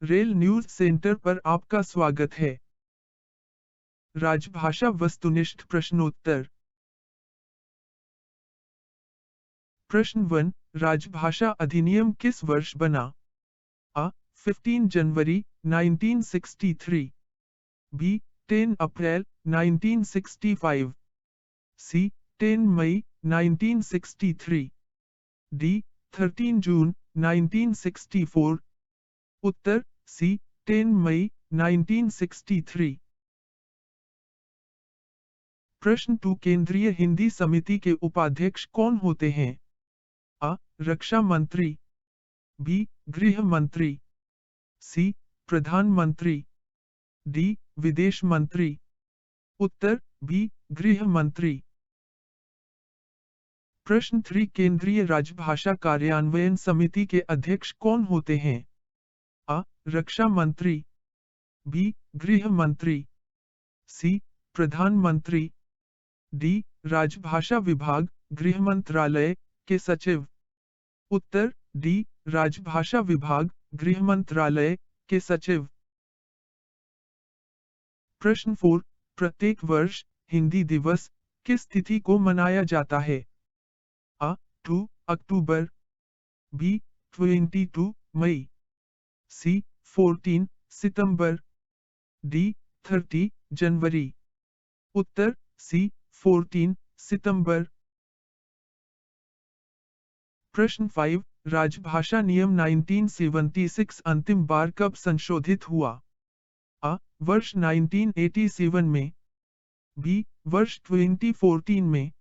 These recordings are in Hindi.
रेल न्यूज सेंटर पर आपका स्वागत है। राजभाषा वस्तुनिष्ठ प्रश्नोत्तर। प्रश्न 1। राजभाषा अधिनियम किस वर्ष बना? A. 15 January 1963। B. 10 April 1965। C. 10 May 1963। D. 13 June 1964। Uttar C. 10 मई 1963। प्रश्न 2। केंद्रीय हिंदी समिति के उपाध्यक्ष कौन होते हैं? A. रक्षा मंत्री। B. गृह मंत्री। C. प्रधानमंत्री। D. विदेश मंत्री। उत्तर B. गृह मंत्री। प्रश्न 3। केंद्रीय राजभाषा कार्यान्वयन समिति के अध्यक्ष कौन होते हैं? A. रक्षा मंत्री। B. गृह मंत्री। C. प्रधानमंत्री। D. राजभाषा विभाग, गृह मंत्रालय के सचिव। उत्तर D. राजभाषा विभाग, गृह मंत्रालय के सचिव। प्रश्न 4। प्रत्येक वर्ष हिंदी दिवस किस तिथि को मनाया जाता है? A. 2 October. B. 22 May. C. 14 September. D. 30 January. Uttar C. 14 सितंबर। प्रश्न 5। राजभाषा नियम 1976 अंतिम बार कब संशोधित हुआ? A. वर्ष 1987 में। B. वर्ष 2014 में।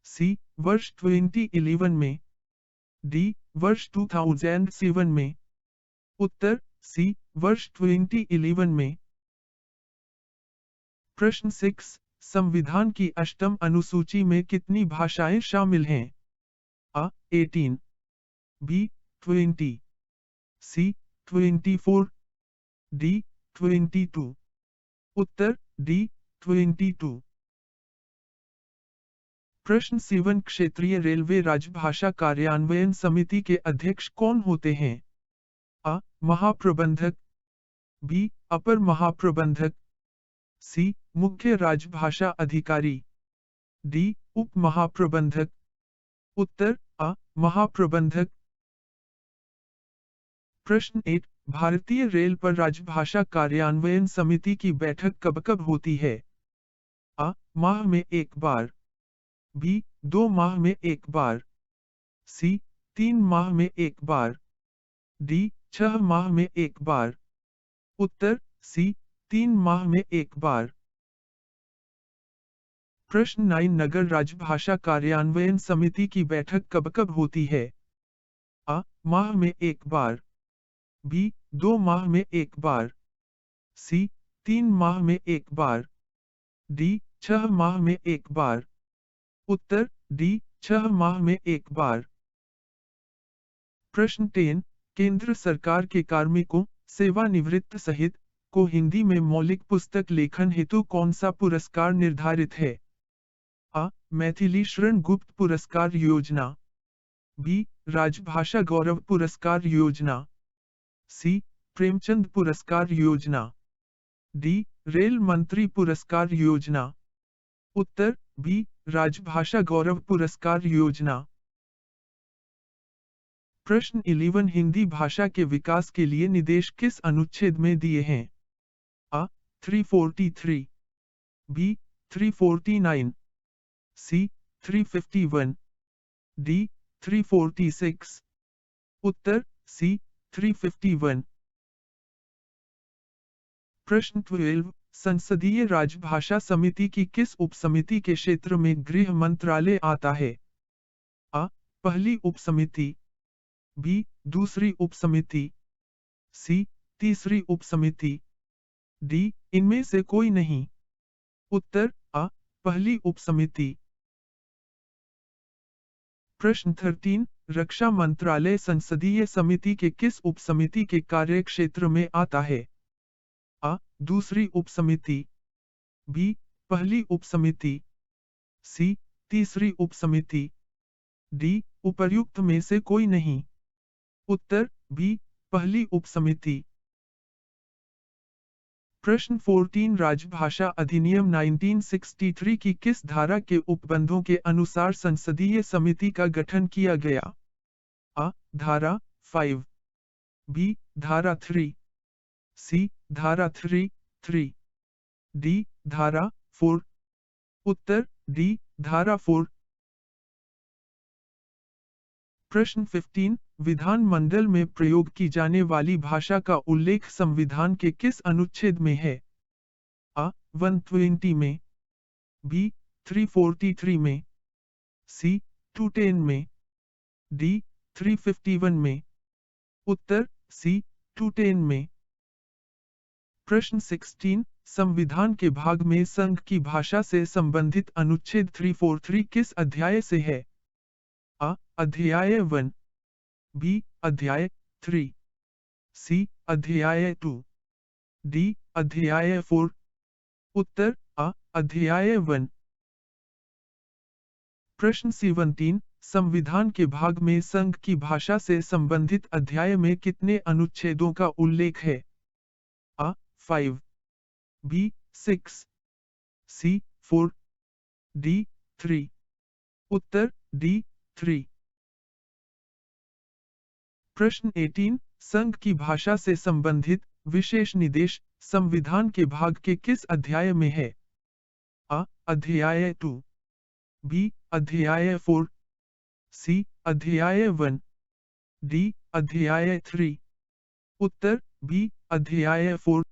C. वर्ष 2011 में। D. वर्ष 2007 में। उत्तर C. वर्ष 2011 में। प्रश्न 6। संविधान की अष्टम अनुसूची में कितनी भाषाएं शामिल हैं? A. 18। B. 20। C. 24। D. 22। Uttar D. 22। प्रश्न 7। क्षेत्रीय रेलवे राजभाषा कार्यान्वयन समिति के अध्यक्ष कौन होते हैं? A. महाप्रबंधक। B. अपर महाप्रबंधक। C. मुख्य राजभाषा अधिकारी। D. उप महाप्रबंधक। उत्तर A. महाप्रबंधक। प्रश्न 8। भारतीय रेल पर राजभाषा कार्यान्वयन समिति की बैठक कब कब होती है? A. माह में एक बार। B. 2 माह में एक बार। C. 3 माह में एक बार। D. 6 माह में एक बार। उत्तर C. 3 माह में एक बार। प्रश्न 9। नगर राजभाषा कार्यान्वयन समिति की बैठक कब कब होती है? A. माह में एक बार। B. 2 माह में एक बार। C. 3 माह में एक बार। D. 6 माह में एक बार। उत्तर D. 6 माह में एक बार। प्रश्न 10। केंद्र सरकार के कार्मिकों, सेवानिवृत्त सहित को हिंदी में मौलिक पुस्तक लेखन हेतु कौन सा पुरस्कार निर्धारित है? A. मैथिली शरण गुप्त पुरस्कार योजना। B. राजभाषा गौरव पुरस्कार योजना। C. प्रेमचंद पुरस्कार योजना। D. रेल मंत्री पुरस्कार योजना। उत्तर B. राजभाषा गौरव पुरस्कार योजना। प्रश्न 11। हिंदी भाषा के विकास के लिए निर्देश किस अनुच्छेद में दिए हैं? A. 343। B. 349। C. 351। D. 346। Uttar C. 351। प्रश्न 12। संसदीय राजभाषा समिति की किस उपसमिति के क्षेत्र में गृह मंत्रालय आता है? A. पहली उपसमिति। B. दूसरी उपसमिति। C. तीसरी उपसमिति। D. इनमें से कोई नहीं। उत्तर A. पहली उपसमिति। प्रश्न 13। रक्षा मंत्रालय संसदीय समिति के किस उपसमिति के कार्यक्षेत्र में आता है? A. दूसरी उपसमिति। B. पहली उपसमिति। C. तीसरी उपसमिति। D. उपर्युक्त में से कोई नहीं। उत्तर B. पहली उपसमिति। प्रश्न 14 राजभाषा अधिनियम 1963 की किस धारा के उपबंधों के अनुसार संसदीय समिति का गठन किया गया? आ. धारा 5, बी. धारा 3, सी. धारा 3, डी. धारा 4। उत्तर डी. धारा 4। प्रश्न 15 विधानमंडल में प्रयोग की जाने वाली भाषा का उल्लेख संविधान के किस अनुच्छेद में है? आ. 120 में, बी. 343 में, सी. 210 में, डी. 351 में। उत्तर सी. 210 में। प्रश्न 16 संविधान के भाग में संघ की भाषा से संबंधित अनुच्छेद 343 किस अध्याय से है? आ. अध्याय 1, बी. अध्याय 3, सी. अध्याय 2, डी. अध्याय 4। उत्तर आ. अध्याय 1। प्रश्न 17 संविधान के भाग में संघ की भाषा से संबंधित अध्याय में कितने अनुच्छेदों का उल्लेख है? आ. 5, बी. 6, सी. 4, डी. 3। उत्तर डी. 3। प्रश्न 18 संघ की भाषा से संबंधित विशेष निर्देश संविधान के भाग के किस अध्याय में है? आ. अध्याय 2, बी. अध्याय 4, सी. अध्याय 1, डी. अध्याय 3। उत्तर बी. अध्याय 4।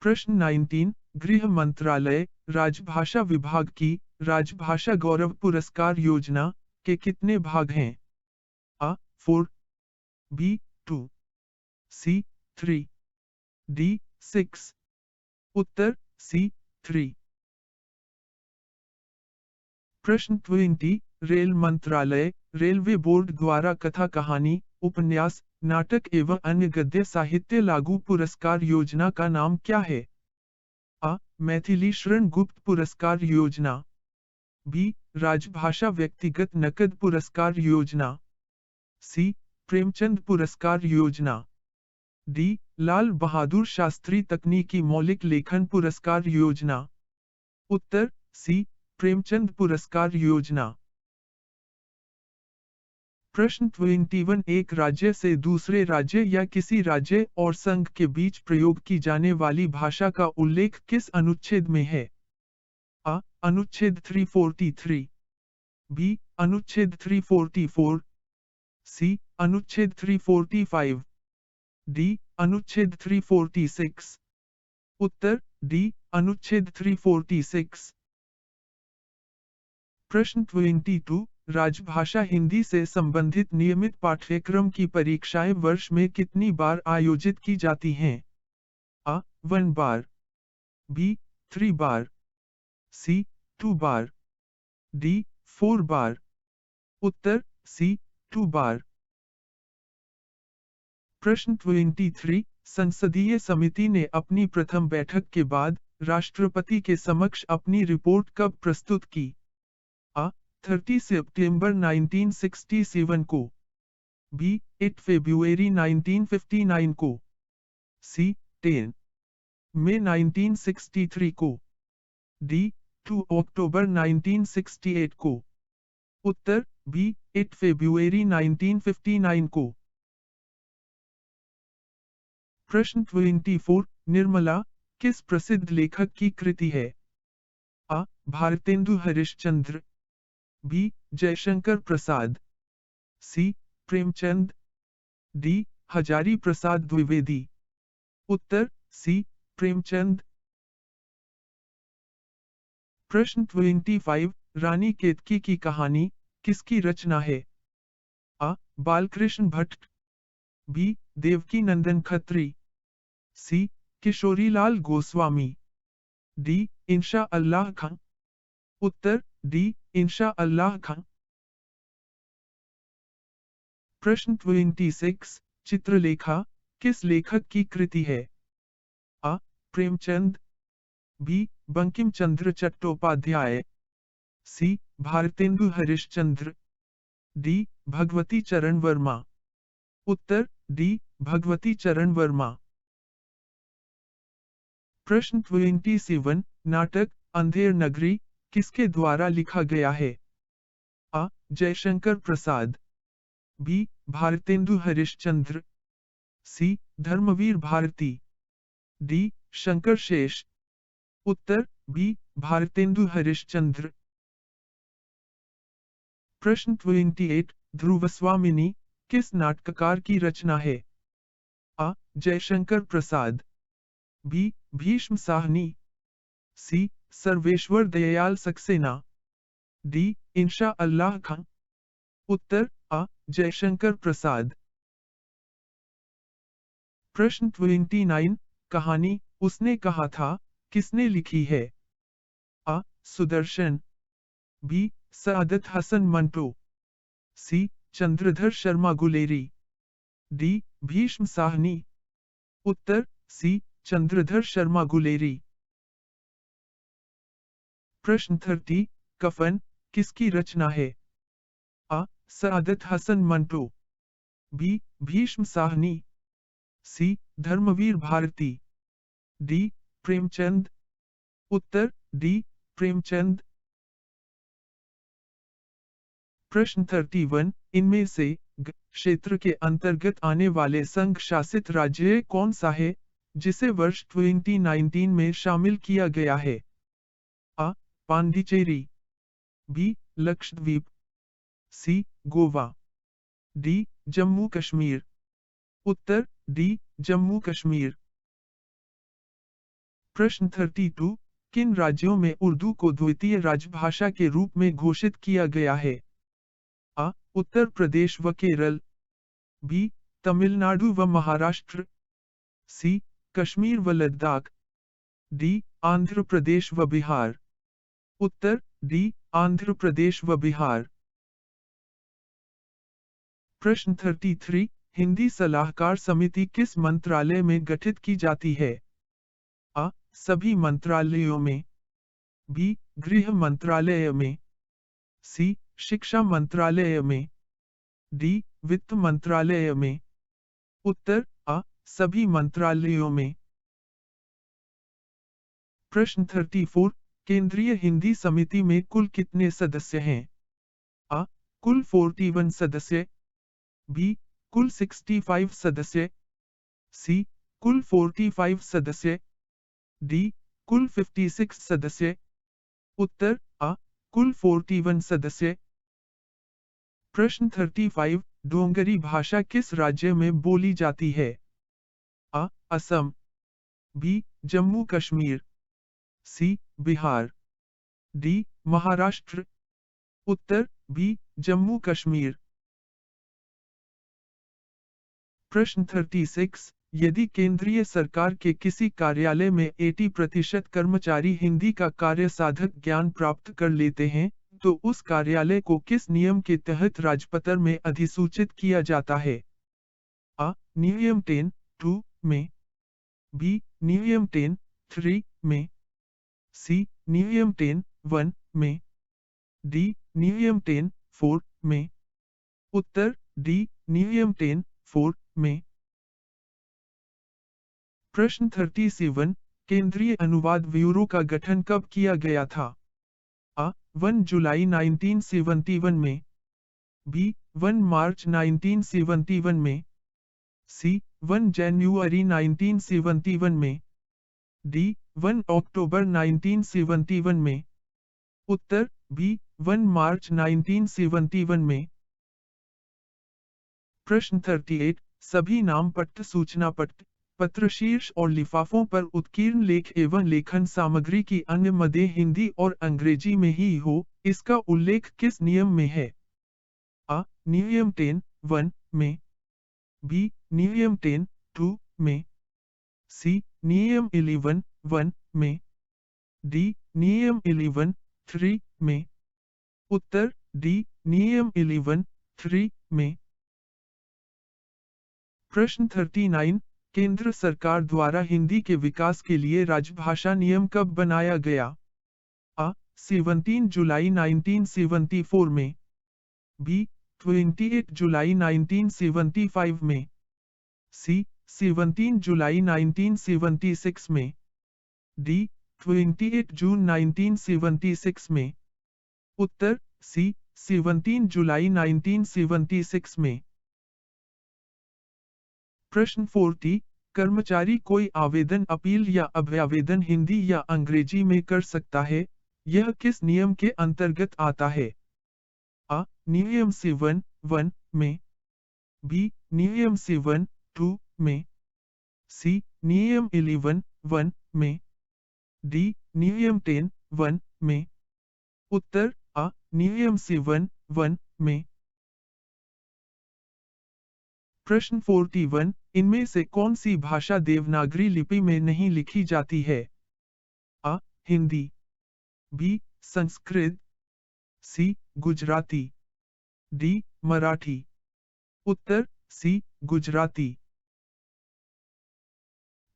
प्रश्न 19 गृह मंत्रालय राजभाषा विभाग की राजभाषा गौरव पुरस्कार योजना के कितने भाग हैं? आ. 4, बी. 2, सी. 3, डी. 6। उत्तर सी. 3। प्रश्न 20 रेल मंत्रालय रेलवे बोर्ड द्वारा कथा कहानी उपन्यास नाटक एवं अन्य गद्य साहित्य लागू पुरस्कार योजना का नाम क्या है? आ. मैथिली शरण गुप्त पुरस्कार योजना, बी. राजभाषा व्यक्तिगत नकद पुरस्कार योजना, सी. प्रेमचंद पुरस्कार योजना, डी. लाल बहादुर शास्त्री तकनीकी मौलिक लेखन पुरस्कार योजना। उत्तर सी. प्रेमचंद पुरस्कार योजना। प्रश्न 21 एक राज्य से दूसरे राज्य या किसी राज्य और संघ के बीच प्रयोग की जाने वाली भाषा का उल्लेख किस अनुच्छेद में है? आ. अनुच्छेद 343, बी. अनुच्छेद 344, सी. अनुच्छेद 345, डी. अनुच्छेद 346। उत्तर डी. अनुच्छेद 346। प्रश्न 22 राजभाषा हिंदी से संबंधित नियमित पाठ्यक्रम की परीक्षाएं वर्ष में कितनी बार आयोजित की जाती हैं? आ. 1 बार, बी. 3 बार, सी. 2 बार, डी. 4 बार। उत्तर सी. 2 बार। प्रश्न 23 संसदीय समिति ने अपनी प्रथम बैठक के बाद राष्ट्रपति के समक्ष अपनी रिपोर्ट कब प्रस्तुत की? आ. 30 सितंबर 1967 को, बी. 8 फरवरी 1959 को, सी. 10 मई 1963 को, डी. 2 अक्टूबर 1968 को। उत्तर बी. 8 फरवरी 1959 को। प्रश्न 24 निर्मला किस प्रसिद्ध लेखक की कृति है? आ. भारतेंदु हरिश्चंद्र, बी. जयशंकर प्रसाद, सी. प्रेमचंद, डी. हजारी प्रसाद द्विवेदी। उत्तर सी. प्रेमचंद। प्रश्न 25 रानी केतकी की कहानी किसकी रचना है? आ. बालकृष्ण भट्ट, बी. देवकी नंदन खत्री, सी. किशोरीलाल गोस्वामी, डी. इंशा अल्लाह खां। उत्तर डी. इंशा अल्लाह खां। प्रश्न 26 चित्रलेखा किस लेखक की कृति है? आ. प्रेमचंद, बी. बंकिम चंद्र चट्टोपाध्याय, सी. भारतेंदु हरिश्चंद्र, डी. भगवती चरण वर्मा। उत्तर डी. भगवती चरण वर्मा। प्रश्न 27 नाटक अंधेर नगरी किसके द्वारा लिखा गया है? आ. जयशंकर प्रसाद, बी. भारतेंदु हरिश्चंद्र, सी. धर्मवीर भारती, डी. शंकर शेष। उत्तर बी. भारतेंदु हरिश्चंद्र। प्रश्न 28 ध्रुवस्वामिनी किस नाटककार की रचना है? आ. जयशंकर प्रसाद, बी. भीष्म साहनी, सी. सर्वेश्वर दयाल सक्सेना, डी. इंशा अल्लाह खां। उत्तर आ. जयशंकर प्रसाद। प्रश्न 29 कहानी उसने कहा था किसने लिखी है? आ. सुदर्शन, बी. सआदत हसन मंटो, सी. चंद्रधर शर्मा गुलेरी, डी. भीष्म साहनी। उत्तर सी. चंद्रधर शर्मा गुलेरी। प्रश्न 30 कफन किसकी रचना है? आ. सआदत हसन मंटो, बी. भीष्म साहनी, सी. धर्मवीर भारती, डी. प्रेमचंद। उत्तर डी. प्रेमचंद। प्रश्न 31 इनमें से क्षेत्र के अंतर्गत आने वाले संघ शासित राज्य कौन सा है जिसे वर्ष 2019 में शामिल किया गया है? आ. पांडिचेरी, बी. लक्षद्वीप, सी. गोवा, डी. जम्मू कश्मीर। उत्तर डी. जम्मू कश्मीर। प्रश्न 32 किन राज्यों में उर्दू को द्वितीय राजभाषा के रूप में घोषित किया गया है? आ. उत्तर प्रदेश व केरल, बी. तमिलनाडु व महाराष्ट्र, सी. कश्मीर व लद्दाख, डी. आंध्र प्रदेश व बिहार। उत्तर डी. आंध्र प्रदेश व बिहार। प्रश्न 33 हिंदी सलाहकार समिति किस मंत्रालय में गठित की जाती है? आ. सभी मंत्रालयों में, बी. गृह मंत्रालय में, सी. शिक्षा मंत्रालय में, डी. वित्त मंत्रालय में। उत्तर आ. सभी मंत्रालयों में। प्रश्न 34 केंद्रीय हिंदी समिति में कुल कितने सदस्य हैं? आ. कुल 41 सदस्य, बी. कुल 65 सदस्य, सी. कुल 45 सदस्य, डी. कुल 56 सदस्य। उत्तर आ. कुल 41 सदस्य। प्रश्न 35 डोंगरी भाषा किस राज्य में बोली जाती है? आ. असम, बी. जम्मू कश्मीर, सी. बिहार, डी. महाराष्ट्र। उत्तर बी. जम्मू कश्मीर। प्रश्न 36 यदि केंद्रीय सरकार के किसी कार्यालय में 80% कर्मचारी हिंदी का कार्य साधक ज्ञान प्राप्त कर लेते हैं तो उस कार्यालय को किस नियम के तहत राजपत्र में अधिसूचित किया जाता है? आ. नियम 10(2) में, बी. नियम 10(3) में, सी. नियम 10(1) में, डी. नियम 10(4) में। उत्तर डी. नियम 10(4) में। प्रश्न 37 केंद्रीय अनुवाद ब्यूरो का गठन कब किया गया था? आ. 1 जुलाई 1971 में, बी. 1 मार्च 1971 में, सी. 1 जनवरी 1971 में, डी. 1 अक्टूबर 1971 में। उत्तर बी. 1 मार्च 1971 में। प्रश्न 38 सभी नाम पट्ट सूचना पट्ट पत्रशीर्ष और लिफाफों पर उत्कीर्ण लेख एवं लेखन सामग्री की अन्य मदें हिंदी और अंग्रेजी में ही हो इसका उल्लेख किस नियम में है? आ. नियम 10(1) में, बी. नियम 10(2) में, सी. नियम 11(1) में, डी. नियम 11(3) में। उत्तर डी. नियम 11(3) में। प्रश्न 39 केंद्र सरकार द्वारा हिंदी के विकास के लिए राजभाषा नियम कब बनाया गया? आ. 17 जुलाई 1974 में, बी. 28 जुलाई 1975 में, सी. 17 जुलाई 1976 में। डी 28 जून 1976 में। उत्तर सी 17 जुलाई 1976 में। प्रश्न 40 कर्मचारी कोई आवेदन अपील या अभ्यावेदन हिंदी या अंग्रेजी में कर सकता है, यह किस नियम के अंतर्गत आता है? आ नियम 7(1) में, बी नियम 7(2) में, सी नियम 11(1) में, डी नियम 10(1) में। उत्तर आ नियम 7(1) में। प्रश्न 41 इनमें से कौन सी भाषा देवनागरी लिपि में नहीं लिखी जाती है? आ हिंदी, बी संस्कृत, सी गुजराती, डी मराठी। उत्तर सी गुजराती।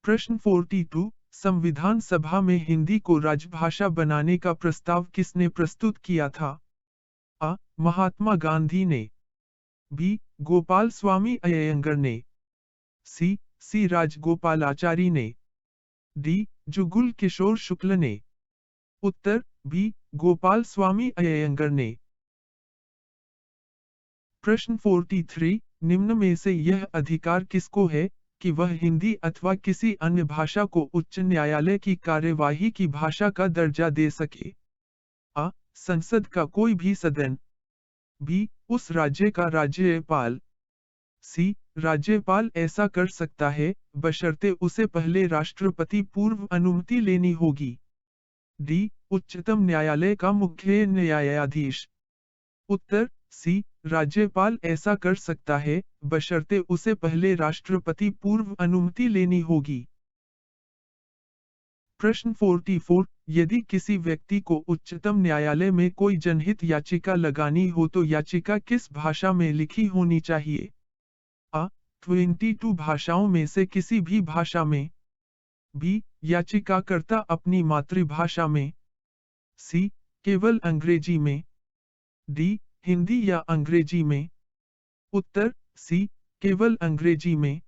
प्रश्न 42 संविधान सभा में हिंदी को राजभाषा बनाने का प्रस्ताव किसने प्रस्तुत किया था? आ महात्मा गांधी ने, बी गोपाल स्वामी अयंगर ने, सी राजगोपालाचारी ने, डी जुगुल किशोर शुक्ल ने। उत्तर बी गोपाल स्वामी अयंगर ने। प्रश्न 43 निम्न में से यह अधिकार किसको है कि वह हिंदी अथवा किसी अन्य भाषा को उच्च न्यायालय की कार्यवाही की भाषा का दर्जा दे सके? आ संसद का कोई भी सदन, बी उस राज्य का राज्यपाल, सी राज्यपाल ऐसा कर सकता है बशर्ते उसे पहले राष्ट्रपति पूर्व अनुमति लेनी होगी, डी उच्चतम न्यायालय का मुख्य न्यायाधीश। उत्तर सी राज्यपाल ऐसा कर सकता है बशर्ते उसे पहले राष्ट्रपति पूर्व अनुमति लेनी होगी। प्रश्न 44 यदि किसी व्यक्ति को उच्चतम न्यायालय में कोई जनहित याचिका लगानी हो तो याचिका किस भाषा में लिखी होनी चाहिए? आ 22 भाषाओं में से किसी भी भाषा में, बी याचिकाकर्ता अपनी मातृभाषा में, सी केवल अंग्रेजी में, डी हिंदी या अंग्रेजी में। उत्तर सी केवल अंग्रेजी में।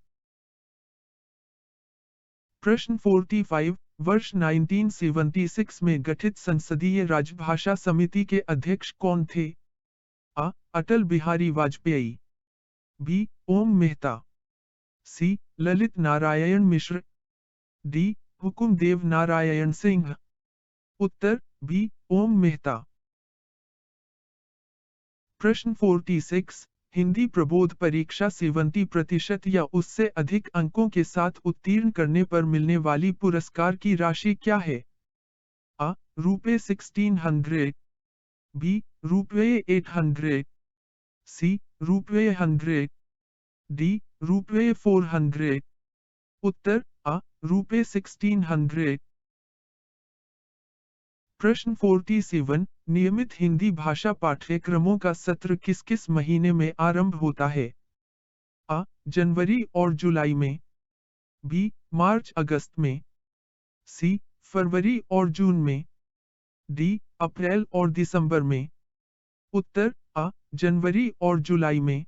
प्रश्न 45 वर्ष 1976 में गठित संसदीय राजभाषा समिति के अध्यक्ष कौन थे? आ अटल बिहारी वाजपेयी, बी ओम मेहता, सी ललित नारायण मिश्र, डी हुकुमदेव नारायण सिंह। उत्तर बी ओम मेहता। प्रश्न 46 हिंदी प्रबोध परीक्षा 70% या उससे अधिक अंकों के साथ उत्तीर्ण करने पर मिलने वाली पुरस्कार की राशि क्या है? आ रुपये 1600, बी रुपये 800, सी रुपये 100, डी रुपये 400। उत्तर आ रुपये 1600। प्रश्न 47 नियमित हिंदी भाषा पाठ्यक्रमों का सत्र किस किस महीने में आरंभ होता है? आ जनवरी और जुलाई में, बी मार्च अगस्त में, सी फरवरी और जून में, डी अप्रैल और दिसंबर में। उत्तर आ जनवरी और जुलाई में।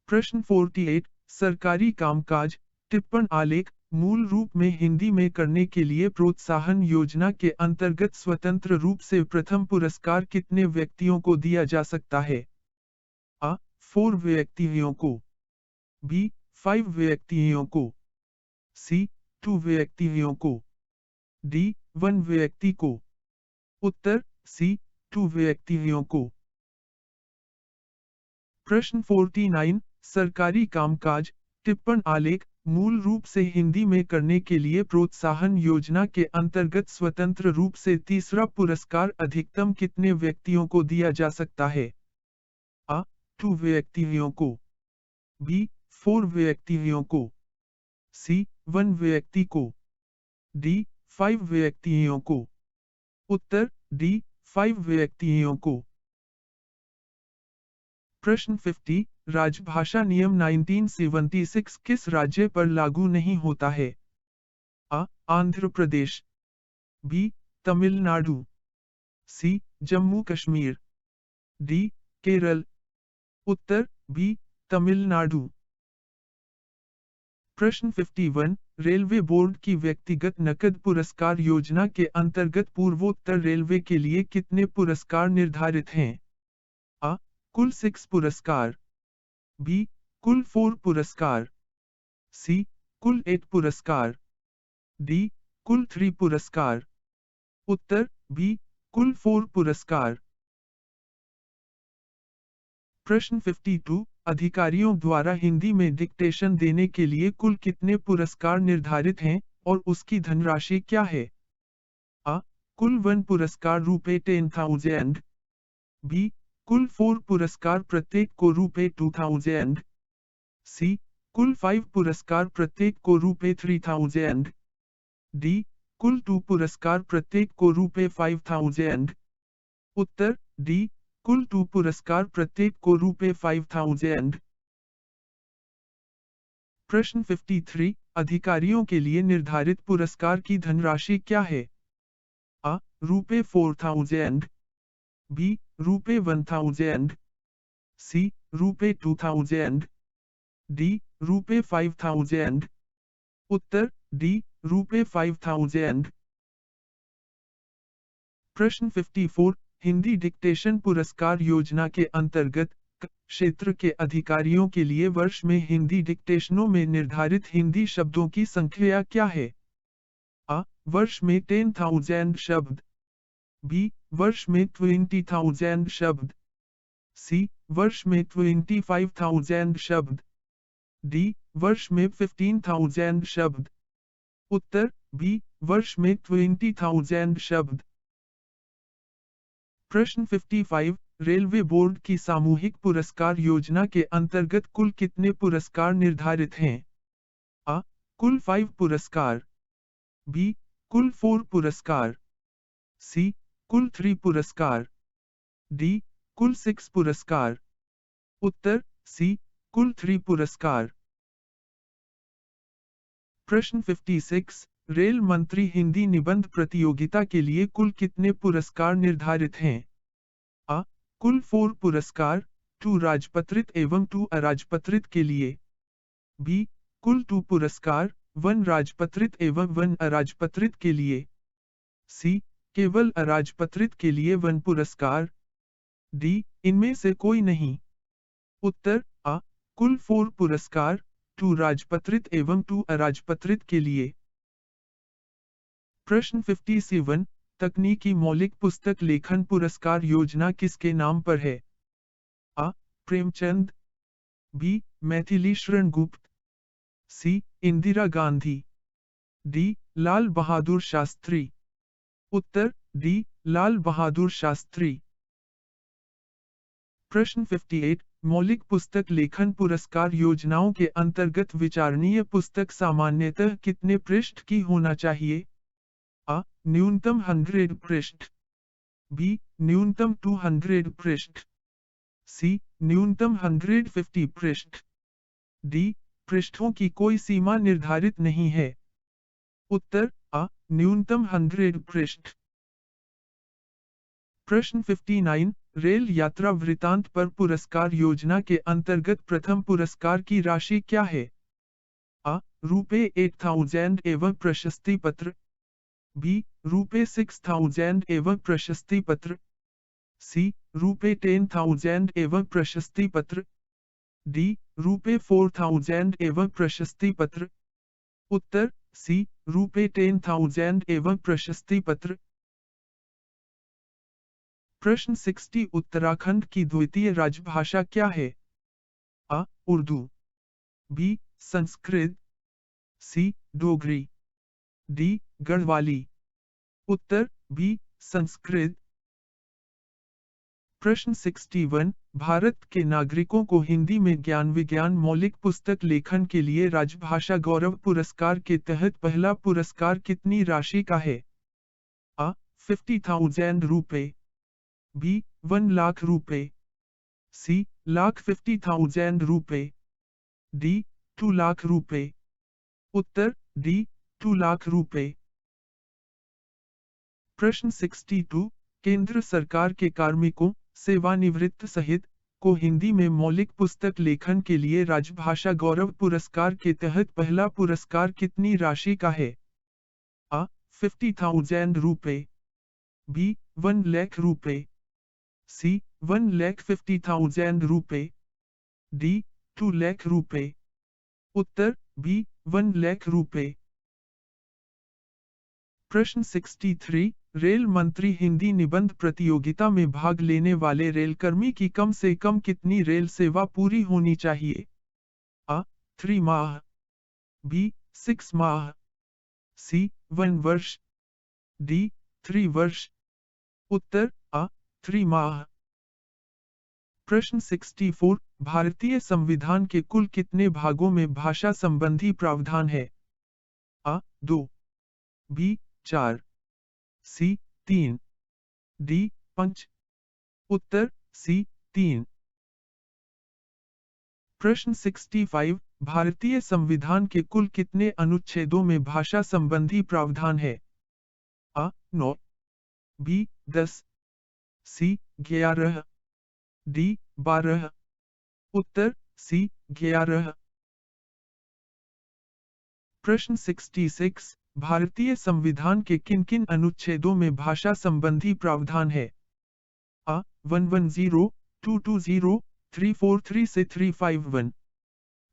प्रश्न 48 सरकारी कामकाज टिप्पण आलेख मूल रूप में हिंदी में करने के लिए प्रोत्साहन योजना के अंतर्गत स्वतंत्र रूप से प्रथम पुरस्कार कितने व्यक्तियों को दिया जा सकता है? आ 4 व्यक्तियों को, बी 5 व्यक्तियों को, सी 2 व्यक्तियों को, डी 1 व्यक्ति को। उत्तर सी 2 व्यक्तियों को। प्रश्न 49 सरकारी कामकाज टिप्पण आलेख मूल रूप से हिंदी में करने के लिए प्रोत्साहन योजना के अंतर्गत स्वतंत्र रूप से तीसरा पुरस्कार अधिकतम कितने व्यक्तियों को दिया जा सकता है? आ 2 व्यक्तियों को, बी 4 व्यक्तियों को, सी 1 व्यक्ति को, डी 5 व्यक्तियों को। उत्तर डी 5 व्यक्तियों को। प्रश्न 50 राजभाषा नियम 1976 किस राज्य पर लागू नहीं होता है? आ आंध्र प्रदेश, बी तमिलनाडु, सी जम्मू कश्मीर, डी केरल। उत्तर बी तमिलनाडु। प्रश्न 51 रेलवे बोर्ड की व्यक्तिगत नकद पुरस्कार योजना के अंतर्गत पूर्वोत्तर रेलवे के लिए कितने पुरस्कार निर्धारित हैं? आ. कुल 6 पुरस्कार। बी. कुल 4 पुरस्कार। सी. कुल 8 पुरस्कार। डी. कुल 3 पुरस्कार। उत्तर बी. कुल 4 पुरस्कार। प्रश्न 52 अधिकारियों द्वारा हिंदी में डिक्टेशन देने के लिए कुल कितने पुरस्कार निर्धारित हैं और उसकी धनराशि क्या है? आ. कुल 1 पुरस्कार रुपए 10,000। बी. कुल 4 पुरस्कार प्रत्येक को रुपए 2,000। सी. कुल 5 पुरस्कार प्रत्येक को रुपए 3,000। डी. कुल 2 पुरस्कार प्रत्येक को रुपए 5,000। उत्तर डी. कुल 2 पुरस्कार प्रत्येक को रुपए 5,000। प्रश्न 53 अधिकारियों के लिए निर्धारित पुरस्कार की धनराशि क्या है? आ. रुपए 4,000। बी. रुपए 1,000। सी. रुपए 2,000। डी. रुपए 5,000। उत्तर डी. रुपए 5,000। प्रश्न 54 हिंदी डिक्टेशन पुरस्कार योजना के अंतर्गत क्षेत्र के अधिकारियों के लिए वर्ष में हिंदी डिक्टेशनों में निर्धारित हिंदी शब्दों की संख्या क्या है? आ. वर्ष में 10,000 शब्द। बी. वर्ष में 20,000 शब्द। सी. वर्ष में 25,000 शब्द। डी. वर्ष में 15,000 शब्द। उत्तर बी. वर्ष में 20,000 शब्द। प्रश्न 55 रेलवे बोर्ड की सामूहिक पुरस्कार योजना के अंतर्गत कुल कितने पुरस्कार निर्धारित हैं? आ. कुल 5 पुरस्कार। बी. कुल 4 पुरस्कार। सी. कुल 3 पुरस्कार। डी. कुल 6 पुरस्कार। उत्तर सी. कुल 3 पुरस्कार। प्रश्न 56 रेल मंत्री हिंदी निबंध प्रतियोगिता के लिए कुल कितने पुरस्कार निर्धारित हैं? आ. कुल 4 पुरस्कार 2 राजपत्रित एवं 2 अराजपत्रित के लिए। बी. कुल 2 पुरस्कार 1 राजपत्रित एवं 1 अराजपत्रित के लिए। सी. केवल अराजपत्रित के लिए 1 पुरस्कार। डी. इनमें से कोई नहीं। उत्तर आ. कुल 4 पुरस्कार 2 राजपत्रित एवं 2 अराजपत्रित के लिए। प्रश्न 57 तकनीकी मौलिक पुस्तक लेखन पुरस्कार योजना किसके नाम पर है? आ. प्रेमचंद। बी. मैथिली शरण गुप्त। सी. इंदिरा गांधी। डी. लाल बहादुर शास्त्री। उत्तर डी. लाल बहादुर शास्त्री। प्रश्न 58 मौलिक पुस्तक लेखन पुरस्कार योजनाओं के अंतर्गत विचारणीय पुस्तक सामान्यतः कितने पृष्ठ की होना चाहिए? आ. न्यूनतम 100 पृष्ठ। बी. न्यूनतम 200 पृष्ठ। सी. न्यूनतम 150 पृष्ठ। डी. पृष्ठों की कोई सीमा निर्धारित नहीं है। उत्तर आ. न्यूनतम 100 पृष्ठ। प्रश्न 59 रेल यात्रा वृतांत पर पुरस्कार योजना के अंतर्गत प्रथम पुरस्कार की राशि क्या है? आ. रुपए 8,000 एवं प्रशस्ति पत्र। बी. रुपए 6,000 एवं प्रशस्ति पत्र। सी. रुपए 10,000 एवं प्रशस्ति पत्र। डी. रुपए 4,000 एवं प्रशस्ति पत्र। उत्तर सी. रुपए 10,000 एवं प्रशस्ति पत्र। प्रश्न 60 उत्तराखंड की द्वितीय राजभाषा क्या है? आ. उर्दू। बी. संस्कृत। सी. डोगरी। डी. गढ़वाली। उत्तर बी. संस्कृत। प्रश्न 61 भारत के नागरिकों को हिंदी में ज्ञान विज्ञान मौलिक पुस्तक लेखन के लिए राजभाषा गौरव पुरस्कार के तहत पहला पुरस्कार कितनी राशि का है? आ. 50,000 रुपए। बी. 1 लाख रुपए। सी. $1,50,000 रुपए। डी. 2 लाख रुपए। उत्तर डी. 2 लाख रुपए। प्रश्न 62 केंद्र सरकार के कार्मिकों सेवानिवृत्त सहित को हिंदी में मौलिक पुस्तक लेखन के लिए राजभाषा गौरव पुरस्कार के तहत पहला पुरस्कार कितनी राशि का है? आ. 50,000 रुपए, बी. 1 लाख रुपए, सी. 1,50,000 रुपए, डी. 2 लाख रुपए। उत्तर बी. 1 लाख रुपए। प्रश्न 63 रेल मंत्री हिंदी निबंध प्रतियोगिता में भाग लेने वाले रेलकर्मी की कम से कम कितनी रेल सेवा पूरी होनी चाहिए? आ. 3 माह, बी. 6 माह, सी. 1 वर्ष, डी. 3 वर्ष। उत्तर आ. 3 माह। प्रश्न 64 भारतीय संविधान के कुल कितने भागों में भाषा संबंधी प्रावधान है? आ. 2, बी. 4, सी. 3, डी. 5। उत्तर सी. 3। प्रश्न 65 भारतीय संविधान के कुल कितने अनुच्छेदों में भाषा संबंधी प्रावधान है? आ. 9, बी. 10, सी. 11, डी. 12। उत्तर सी. 11। प्रश्न 66 भारतीय संविधान के किन किन अनुच्छेदों में भाषा संबंधी प्रावधान है? आ. 110, 220, 343 से 351,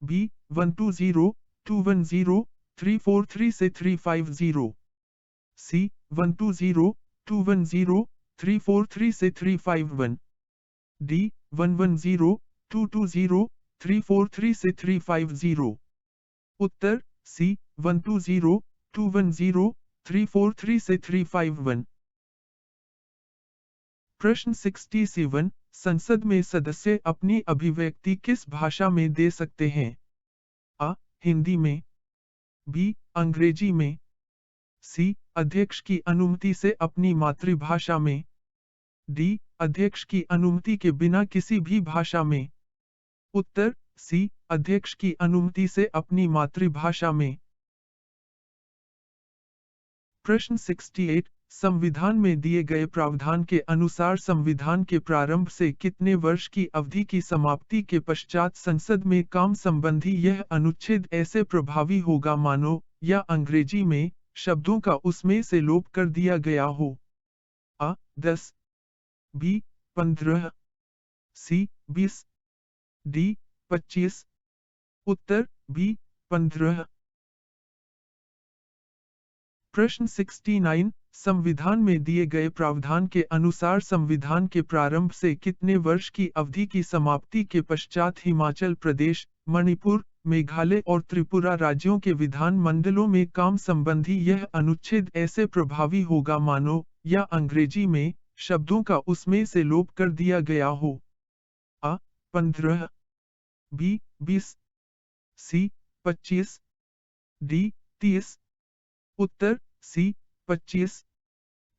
बी. 120, 210, 343 से 350, सी. 120, 210, 343 से 351, डी. 110, 220, 343 से 350। उत्तर सी. 120, 210, 343 से 351। प्रश्न 67 संसद में सदस्य अपनी अभिव्यक्ति किस भाषा में दे सकते हैं? आ. हिंदी में, बी. अंग्रेजी में, सी. अध्यक्ष की अनुमति से अपनी मातृभाषा में, डी. अध्यक्ष की अनुमति के बिना किसी भी भाषा में। उत्तर सी. अध्यक्ष की अनुमति से अपनी मातृभाषा में। प्रश्न 68 संविधान में दिए गए प्रावधान के अनुसार संविधान के प्रारंभ से कितने वर्ष की अवधि की समाप्ति के पश्चात संसद में काम संबंधी यह अनुच्छेद ऐसे प्रभावी होगा मानो या अंग्रेजी में शब्दों का उसमें से लोप कर दिया गया हो? आ. 10, बी. 15, सी. 20, डी. 25। उत्तर बी. 15। प्रश्न 69 संविधान में दिए गए प्रावधान के अनुसार संविधान के प्रारंभ से कितने वर्ष की अवधि की समाप्ति के पश्चात हिमाचल प्रदेश, मणिपुर, मेघालय और त्रिपुरा राज्यों के विधान मंडलों में काम संबंधी यह अनुच्छेद ऐसे प्रभावी होगा मानो या अंग्रेजी में शब्दों का उसमें से लोप कर दिया गया हो? आ. 15, बी. 20, सी. 25, डी. 30। उत्तर सी. 25।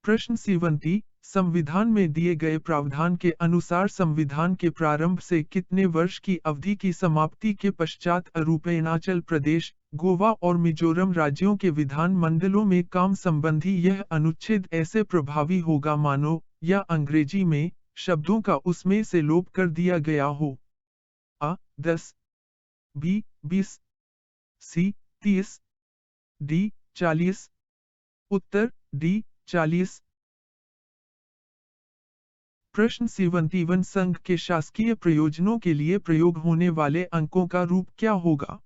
प्रश्न 70 संविधान में दिए गए प्रावधान के अनुसार संविधान के प्रारंभ से कितने वर्ष की अवधि की समाप्ति के पश्चात अरुणाचल प्रदेश, गोवा और मिजोरम राज्यों के विधान मंडलों में काम संबंधी यह अनुच्छेद ऐसे प्रभावी होगा मानो या अंग्रेजी में शब्दों का उसमें से लोप कर दिया गया हो? आ. 10, बी. 20, सी. 30, डी. 40। उत्तर डी. 40। प्रश्न 71 संघ के शासकीय प्रयोजनों के लिए प्रयोग होने वाले अंकों का रूप क्या होगा?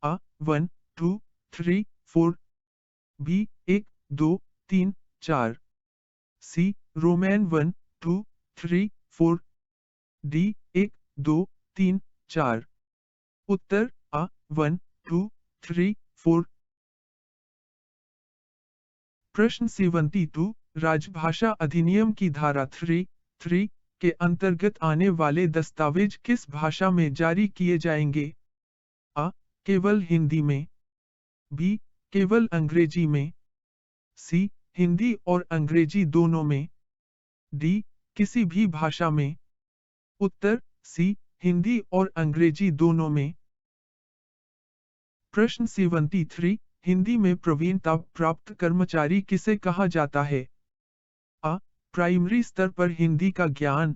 आ. 1, 2, 3, 4, बी. 1, 2, 3, 4, सी. रोमैन 1, 2, 3, 4, डी. 1, 2, 3, 4। उत्तर आ. 1, 2, 3, 4। प्रश्न 72 राजभाषा अधिनियम की धारा 3 के अंतर्गत आने वाले दस्तावेज किस भाषा में जारी किए जाएंगे? आ. केवल हिंदी में, बी. केवल अंग्रेजी में, सी. हिंदी और अंग्रेजी दोनों में, डी. किसी भी भाषा में। उत्तर सी. हिंदी और अंग्रेजी दोनों में। प्रश्न 73 हिंदी में प्रवीणता प्राप्त कर्मचारी किसे कहा जाता है? आ. प्राइमरी स्तर पर हिंदी का ज्ञान,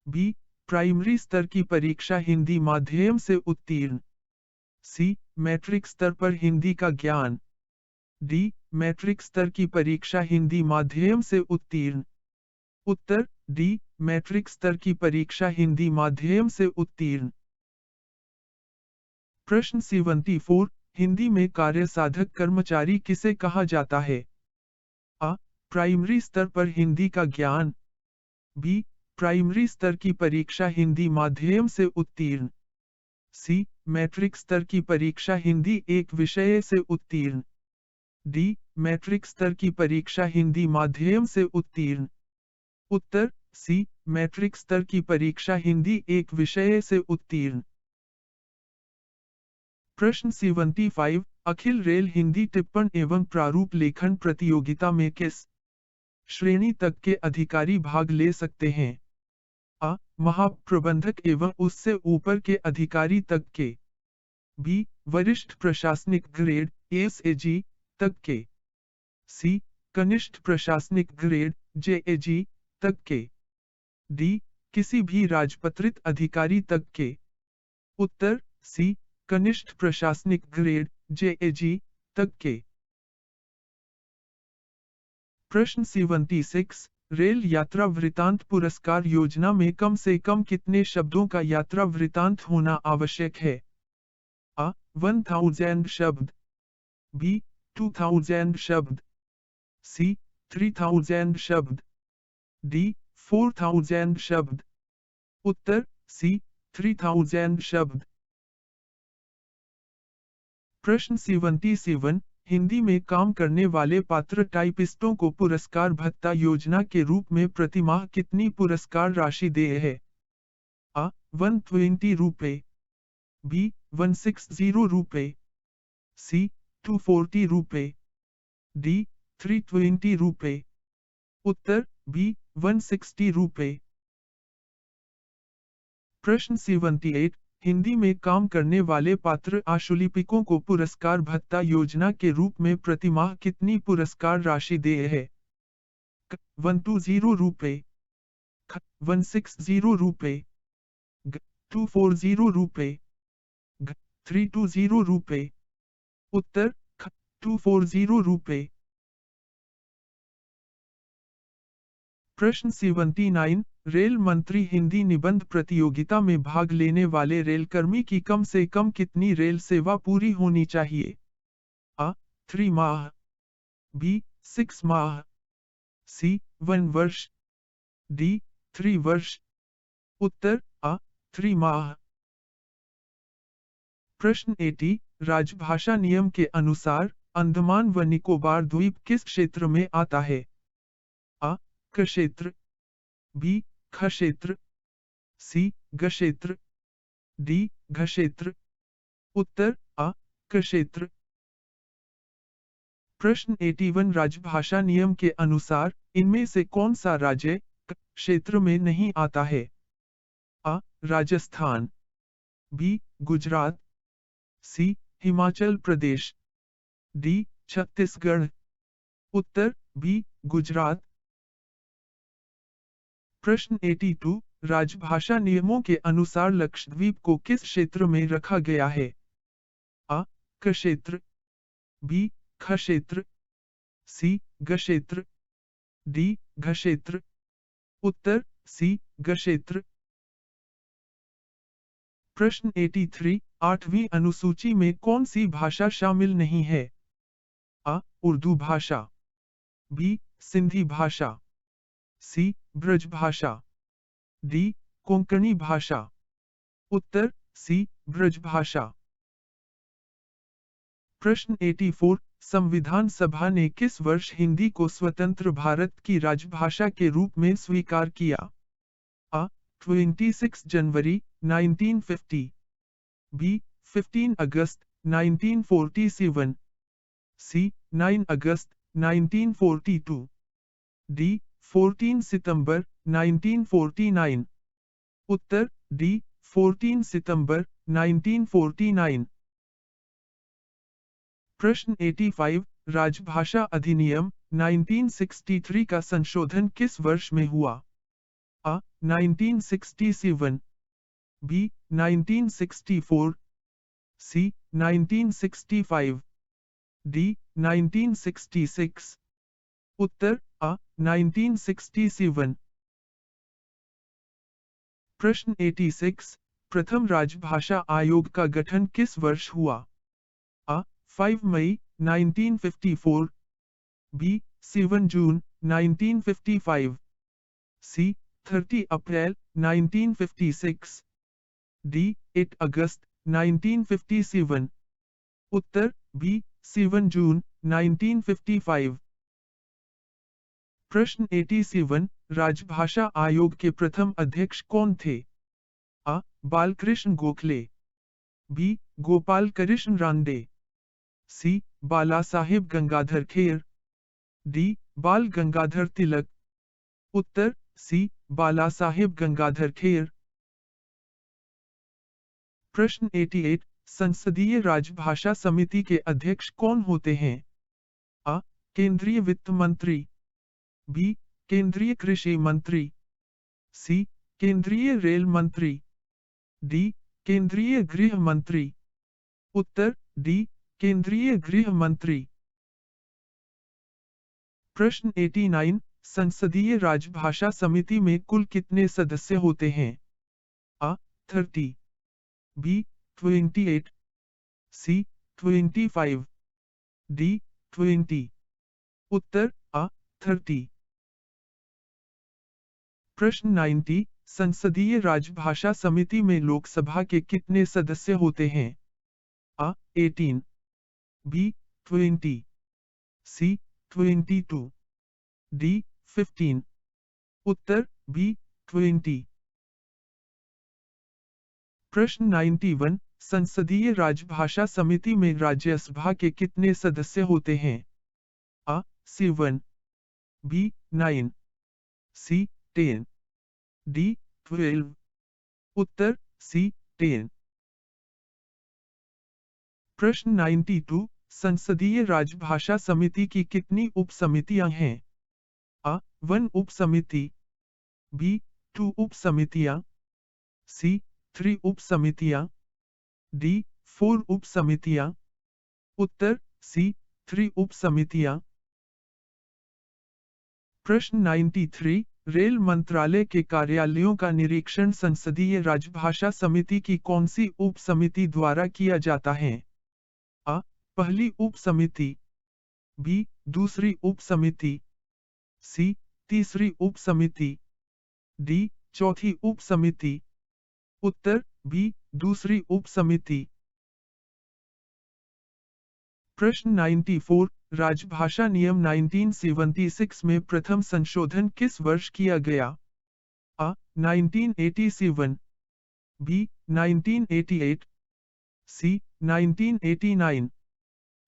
बी. प्राइमरी स्तर की परीक्षा हिंदी माध्यम से उत्तीर्ण। सी, मैट्रिक स्तर पर हिंदी का ज्ञान। डी, मैट्रिक स्तर की परीक्षा हिंदी माध्यम से उत्तीर्ण। उत्तर डी, मैट्रिक स्तर की परीक्षा हिंदी माध्यम से उत्तीर्ण। प्रश्न 74, हिंदी में कार्यसाधक कर्मचारी किसे कहा जाता है? आ, प्राइमरी स्तर पर हिंदी का ज्ञान। बी, प्राइमरी स्तर की परीक्षा हिंदी माध्यम से उत्तीर्ण। सी, मैट्रिक स्तर की परीक्षा हिंदी एक विषय से उत्तीर्ण। डी, मैट्रिक स्तर की परीक्षा हिंदी माध्यम से उत्तीर्ण। उत्तर सी, मैट्रिक स्तर की परीक्षा हिंदी एक विषय से उत्तीर्ण। प्रश्न 75, अखिल रेल हिंदी टिप्पण एवं प्रारूप लेखन प्रतियोगिता में किस श्रेणी तक के अधिकारी भाग ले सकते हैं? आ, महाप्रबंधक एवं उससे ऊपर के अधिकारी तक के। बी, वरिष्ठ प्रशासनिक ग्रेड एसएजी तक के। सी, कनिष्ठ प्रशासनिक ग्रेड जेएजी तक के। डी, किसी भी राजपत्रित अधिकारी तक के। उत्तर सी, कनिष्ठ प्रशासनिक ग्रेड जेएजी तक के। प्रश्न 76, रेल यात्रा वृतांत पुरस्कार योजना में कम से कम कितने शब्दों का यात्रा वृतांत होना आवश्यक है? आ, 1000 शब्द। बी, 2000 शब्द। सी, 3000 शब्द। डी, 4000 शब्द। उत्तर सी, 3000 शब्द। प्रश्न 77, हिंदी में काम करने वाले पात्र टाइपिस्टों को पुरस्कार भत्ता योजना के रूप में प्रतिमाह कितनी पुरस्कार राशि दे है? आ, 120 रुपए। बी, 160 रुपए। सी, 240 रुपए। डी, 320 रुपए। उत्तर बी, 160 रुपए। प्रश्न 78, हिंदी में काम करने वाले पात्र आशुलिपिकों को पुरस्कार भत्ता योजना के रूप में प्रतिमाह कितनी पुरस्कार राशि दे है? 120 रुपए। 160 रुपए। 240 रुपए। 320 रुपए। उत्तर 240 रुपए। प्रश्न 79, रेल मंत्री हिंदी निबंध प्रतियोगिता में भाग लेने वाले रेलकर्मी की कम से कम कितनी रेल सेवा पूरी होनी चाहिए? आ, 3 माह। बी, 6 माह। सी, 1 वर्ष। डी, 3 वर्ष। उत्तर आ, 3 माह। प्रश्न 80, राजभाषा नियम के अनुसार अंडमान व निकोबार द्वीप किस क्षेत्र में आता है? आ, क क्षेत्र। बी, ख क्षेत्र। सी, ग क्षेत्र। डी, घ क्षेत्र। उत्तर आ, क क्षेत्र। प्रश्न 81, राजभाषा नियम के अनुसार इनमें से कौन सा राज्य क क्षेत्र में नहीं आता है? आ, राजस्थान। बी, गुजरात। सी, हिमाचल प्रदेश। डी, छत्तीसगढ़। उत्तर बी, गुजरात। प्रश्न 82, राजभाषा नियमों के अनुसार लक्षद्वीप को किस क्षेत्र में रखा गया है? आ, क क्षेत्र। बी, ख क्षेत्र। सी, ग क्षेत्र। डी, घ क्षेत्र। उत्तर सी, ग क्षेत्र। प्रश्न 83, 8वीं अनुसूची में कौन सी भाषा शामिल नहीं है? आ, उर्दू भाषा। बी, सिंधी भाषा। सी, ब्रज भाषा। डी, कोंकणी भाषा। उत्तर सी, ब्रज भाषा। प्रश्न 84, संविधान सभा ने किस वर्ष हिंदी को स्वतंत्र भारत की राजभाषा के रूप में स्वीकार किया? आ, 26 जनवरी 1950। बी, 15 अगस्त 1947। सी, 9 अगस्त 1942। डी, 14 सितंबर 1949। उत्तर डी, 14 सितंबर 1949। प्रश्न 85, राजभाषा अधिनियम 1963 का संशोधन किस वर्ष में हुआ? A. 1967, B. 1964, C. 1965, D. 1966। Uttar A. 1967। प्रश्न 86, प्रथम राजभाषा आयोग का गठन किस वर्ष हुआ? A. 5 May 1954, B. 7 June 1955, C. 30 April 1956, D. 8 August 1957। Uttar B. 7 जून 1955। प्रश्न 87, राजभाषा आयोग के प्रथम अध्यक्ष कौन थे? A. Balkrishna Gokhale, B. Gopal Krishna Ranade, C. Bala Saheb Gangadhar Kher, D. बाल गंगाधर तिलक। उत्तर C. बाला साहेब गंगाधर खेर। प्रश्न 88, संसदीय राजभाषा समिति के अध्यक्ष कौन होते हैं? A. केंद्रीय वित्त मंत्री, B. केंद्रीय कृषि मंत्री, C. केंद्रीय रेल मंत्री, D. केंद्रीय गृह मंत्री। उत्तर D. केंद्रीय गृह मंत्री। प्रश्न 89, संसदीय राजभाषा समिति में कुल कितने सदस्य होते हैं? A. 30, B. 28, C. 25, D. 20। Uttar A. 30। प्रश्न 90, संसदीय राजभाषा समिति में लोकसभा के कितने सदस्य होते हैं? A. 18, B. 20, C. 22, D. 15। Uttar B. 20। प्रश्न 91, संसदीय राजभाषा समिति में राज्यसभा के कितने सदस्य होते हैं? A. 7, B. 9, C. 10, D. 12। Uttar C. 10। प्रश्न 92, संसदीय राजभाषा समिति की कितनी उपसमितियां हैं? A. 1 उपसमिति, B. 2 उपसमितियां, C. 3 उपसमितियां, D. 4 उपसमितियां। उत्तर C. 3 उपसमितियां। प्रश्न 93, रेल मंत्रालय के कार्यालयों का निरीक्षण संसदीय राजभाषा समिति की कौन सी उप समिति द्वारा किया जाता है? A. पहली उप समिति, B. दूसरी उप समिति, C. तीसरी उप समिति, D. चौथी उप समिति। उत्तर B. दूसरी उप समिति। प्रश्न 94, राजभाषा नियम 1976 में प्रथम संशोधन किस वर्ष किया गया? A. 1987, B. 1988, C. 1989,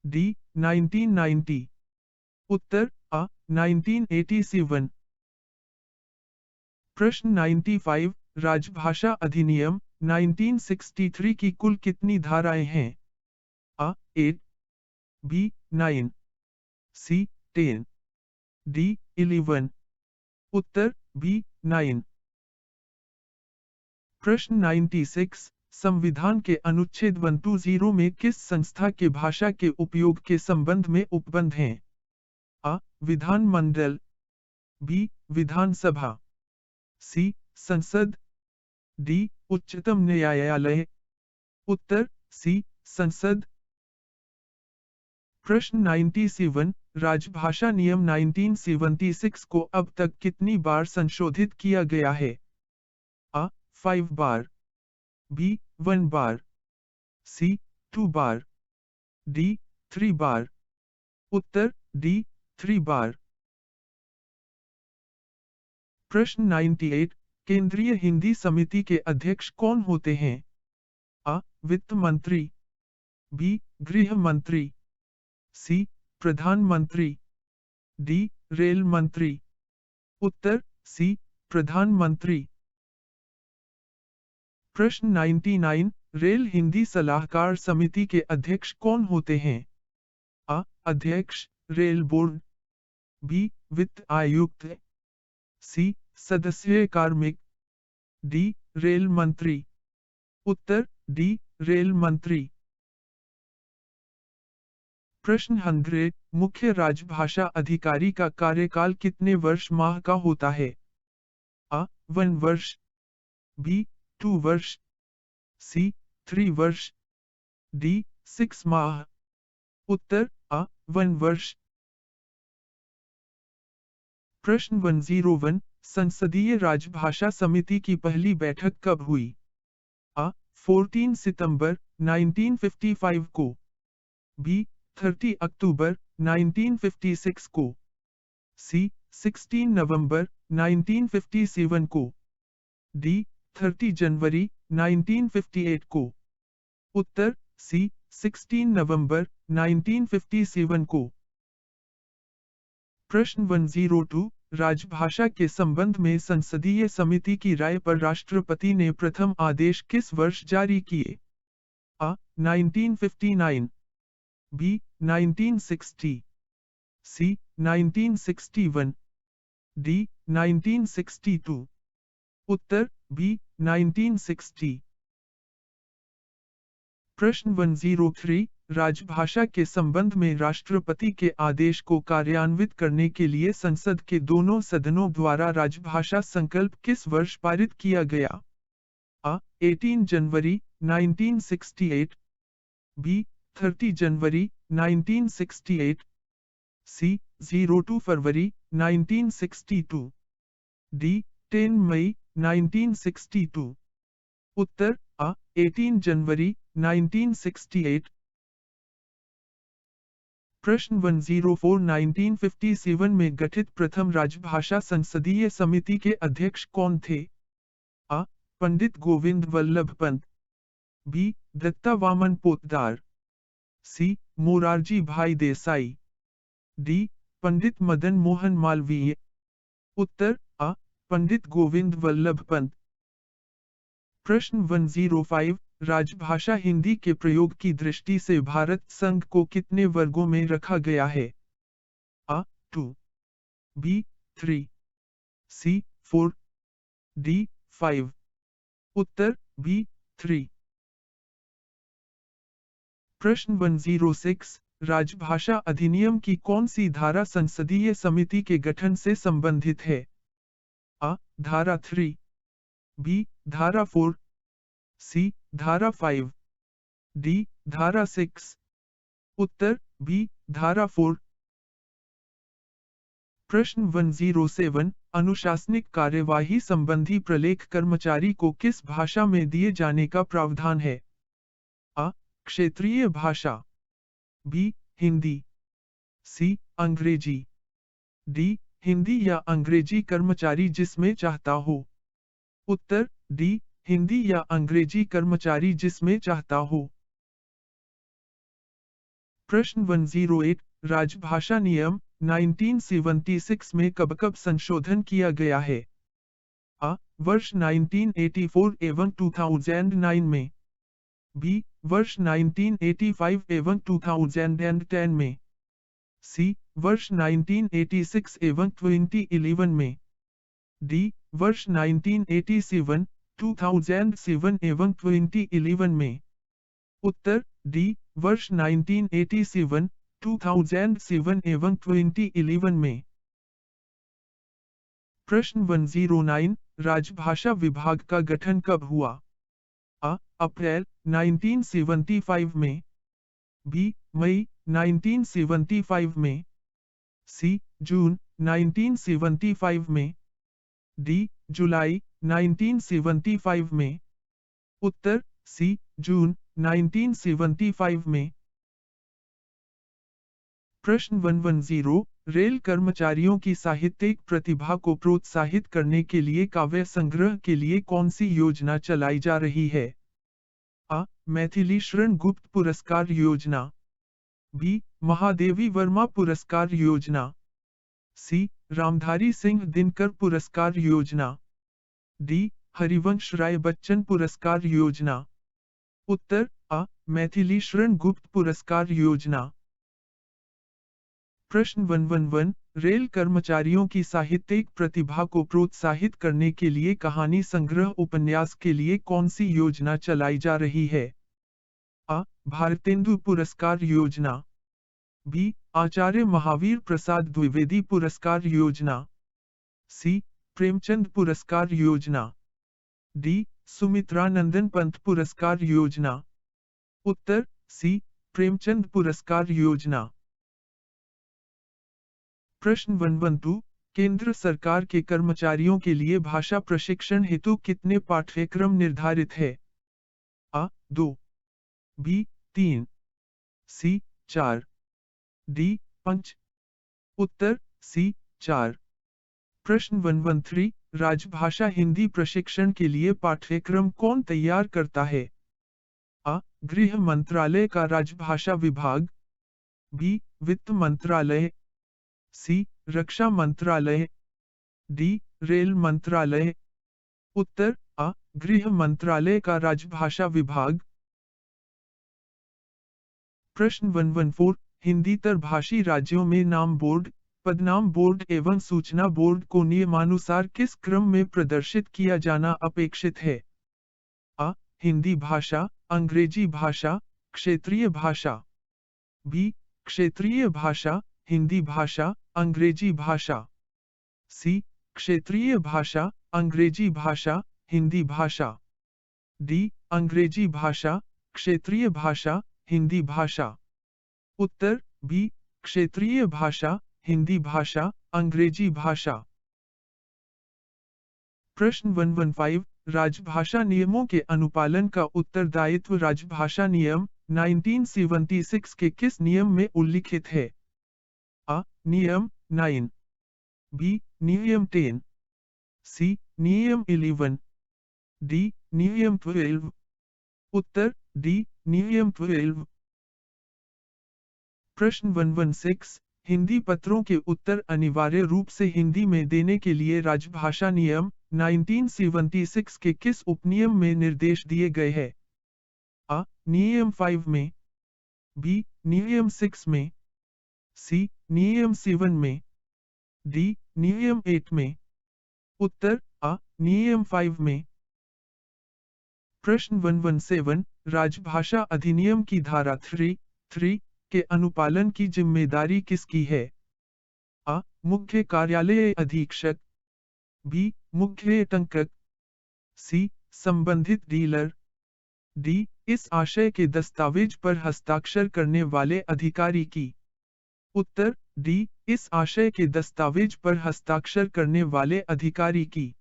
D. 1990। Uttar A. 1987। प्रश्न 95, राजभाषा अधिनियम 1963 की कुल कितनी धाराएं हैं? A. 8, B. 9, C. 10, D. 11। Uttar B. 9। प्रश्न 96, संविधान के अनुच्छेद 120 में किस संस्था के भाषा के उपयोग के संबंध में उपबंध हैं? A. विधानमंडल, B. विधानसभा, C. संसद, D. उच्चतम न्यायालय। उत्तर C. संसद। प्रश्न 97, राजभाषा नियम 1976 को अब तक कितनी बार संशोधित किया गया है? A. 5 bar, B. 1 bar, C. 2 bar, D. 3 bar. Uttar D. 3 बार। प्रश्न 98, केंद्रीय हिंदी समिति के अध्यक्ष कौन होते हैं? A. वित्त मंत्री, B. गृह मंत्री, C. प्रधानमंत्री, D. रेल मंत्री। उत्तर C. प्रधानमंत्री। प्रश्न 99, रेल हिंदी सलाहकार समिति के अध्यक्ष कौन होते हैं? A. अध्यक्ष, रेल बोर्ड, B. वित्त आयुक्त, C. सदस्य कार्मिक। डी रेल मंत्री। उत्तर डी रेल मंत्री। प्रश्न 100 मुख्य राजभाषा अधिकारी का कार्यकाल कितने वर्ष माह का होता है? आ 1 वर्ष, बी 2 वर्ष, सी 3 वर्ष, डी 6 माह। उत्तर आ 1 वर्ष। प्रश्न 101 संसदीय राजभाषा समिति की पहली बैठक कब हुई? आ 14 सितंबर 1955 को, बी 30 अक्टूबर 1956 को, सी 16 नवंबर 1957 को, डी 30 जनवरी 1958 को। उत्तर सी 16 नवंबर 1957 को। प्रश्न 102 राजभाषा के संबंध में संसदीय समिति की राय पर राष्ट्रपति ने प्रथम आदेश किस वर्ष जारी किए? आ 1959, बी 1960, सी 1961, डी 1962। उत्तर बी 1960। प्रश्न 103 राजभाषा के संबंध में राष्ट्रपति के आदेश को कार्यान्वित करने के लिए संसद के दोनों सदनों द्वारा राजभाषा संकल्प किस वर्ष पारित किया गया? आ 18 जनवरी 1968, बी 30 जनवरी 1968, सी 02 फरवरी 1962, डी 10 मई 1962। उत्तर आ 18 जनवरी 1968। प्रश्न 104 1957 में गठित प्रथम राजभाषा संसदीय समिति के अध्यक्ष कौन थे? आ पंडित गोविंद वल्लभ पंत, बी दत्ता वामन पोतदार, सी मोरारजी भाई देसाई, डी पंडित मदन मोहन मालवीय। उत्तर आ पंडित गोविंद वल्लभ पंत। प्रश्न 105 राजभाषा हिंदी के प्रयोग की दृष्टि से भारत संघ को कितने वर्गों में रखा गया है? आ 2, बी 3, सी 4, डी 5। उत्तर बी 3। प्रश्न 106 राजभाषा अधिनियम की कौन सी धारा संसदीय समिति के गठन से संबंधित है? आ धारा 3, बी धारा 4, सी धारा 5, डी धारा 6। उत्तर बी धारा 4। प्रश्न 107 अनुशासनिक कार्यवाही संबंधी प्रलेख कर्मचारी को किस भाषा में दिए जाने का प्रावधान है? आ क्षेत्रीय भाषा, बी हिंदी, सी अंग्रेजी, डी हिंदी या अंग्रेजी कर्मचारी जिसमें चाहता हो। उत्तर डी हिंदी या अंग्रेजी कर्मचारी जिसमें चाहता हो। प्रश्न 108 राजभाषा नियम 1976 में कब संशोधन किया गया है? आ वर्ष 1984 एवं 2009 में, बी वर्ष 1985 एवं 2010 में, सी वर्ष 1986 एवं 2011 में, डी वर्ष 1987, 2007 एवं 2011 में। उत्तर डी वर्ष 1987, 2007 एवं 2011 में। प्रश्न 109 राजभाषा विभाग का गठन कब हुआ? आ अप्रैल 1975 में, बी मई 1975 में, सी जून 1975 में, डी जुलाई 1975 में। उत्तर सी जून 1975 में। प्रश्न 110 रेल कर्मचारियों की साहित्यिक प्रतिभा को प्रोत्साहित करने के लिए काव्य संग्रह के लिए कौन सी योजना चलाई जा रही है? आ मैथिली शरण गुप्त पुरस्कार योजना, बी महादेवी वर्मा पुरस्कार योजना, सी रामधारी सिंह दिनकर पुरस्कार योजना, डी हरिवंश राय बच्चन पुरस्कार योजना। उत्तर आ मैथिली शरण गुप्त पुरस्कार योजना। प्रश्न 111 रेल कर्मचारियों की साहित्यिक प्रतिभा को प्रोत्साहित करने के लिए कहानी संग्रह उपन्यास के लिए कौन सी योजना चलाई जा रही है? अ. भारतेंदु पुरस्कार योजना। बी. आचार्य महावीर प्रसाद द्विवेदी पुरस्कार योजना। सी. प्रेमचंद पुरस्कार योजना। डी. सुमित्रानंदन पंत पुरस्कार योजना। उत्तर सी. प्रेमचंद पुरस्कार योजना। प्रश्न 112 केंद्र सरकार के कर्मचारियों के लिए भाषा प्रशिक्षण हेतु कितने पाठ्यक्रम निर्धारित है? अ. 2 बी. 3 सी. 4 डी. 5 उत्तर सी. 4 प्रश्न 113 राजभाषा हिंदी प्रशिक्षण के लिए पाठ्यक्रम कौन तैयार करता है? अ. गृह मंत्रालय का राजभाषा विभाग। बी. वित्त मंत्रालय। सी. रक्षा मंत्रालय। डी. रेल मंत्रालय। उत्तर अ. गृह मंत्रालय का राजभाषा विभाग। प्रश्न 114 हिंदीतर भाषी राज्यों में नाम बोर्ड, पदनाम बोर्ड एवं सूचना बोर्ड को नियमानुसार किस क्रम में प्रदर्शित किया जाना अपेक्षित है? अ. हिंदी भाषा, अंग्रेजी भाषा, क्षेत्रीय भाषा। बी. क्षेत्रीय भाषा, हिंदी भाषा, अंग्रेजी भाषा। सी. क्षेत्रीय भाषा, अंग्रेजी भाषा, हिंदी भाषा। डी. अंग्रेजी भाषा, क्षेत्रीय भाषा, हिंदी भाषा। उत्तर बी. क्षेत्रीय भाषा, हिंदी भाषा, अंग्रेजी भाषा। प्रश्न 115 राजभाषा नियमों के अनुपालन का उत्तरदायित्व राजभाषा नियम 1976 के किस नियम में उल्लिखित है? अ. नियम 9 बी. नियम 10 सी. नियम 11 डी. नियम 12 उत्तर डी. नियम 12 प्रश्न 116 हिंदी पत्रों के उत्तर अनिवार्य रूप से हिंदी में देने के लिए राजभाषा नियम 1976 के किस उपनियम में निर्देश दिए गए हैं? अ. नियम 5 में। बी. नियम 6 में। सी. नियम 7 में। डी. नियम 8 में। उत्तर अ. नियम 5 में। प्रश्न 117 राजभाषा अधिनियम की धारा 3 के अनुपालन की जिम्मेदारी किसकी है? अ. मुख्य कार्यालय अधीक्षक। बी. मुख्य टंकक। सी. संबंधित डीलर। डी. इस आशय के दस्तावेज पर हस्ताक्षर करने वाले अधिकारी की। उत्तर डी. इस आशय के दस्तावेज पर हस्ताक्षर करने वाले अधिकारी की।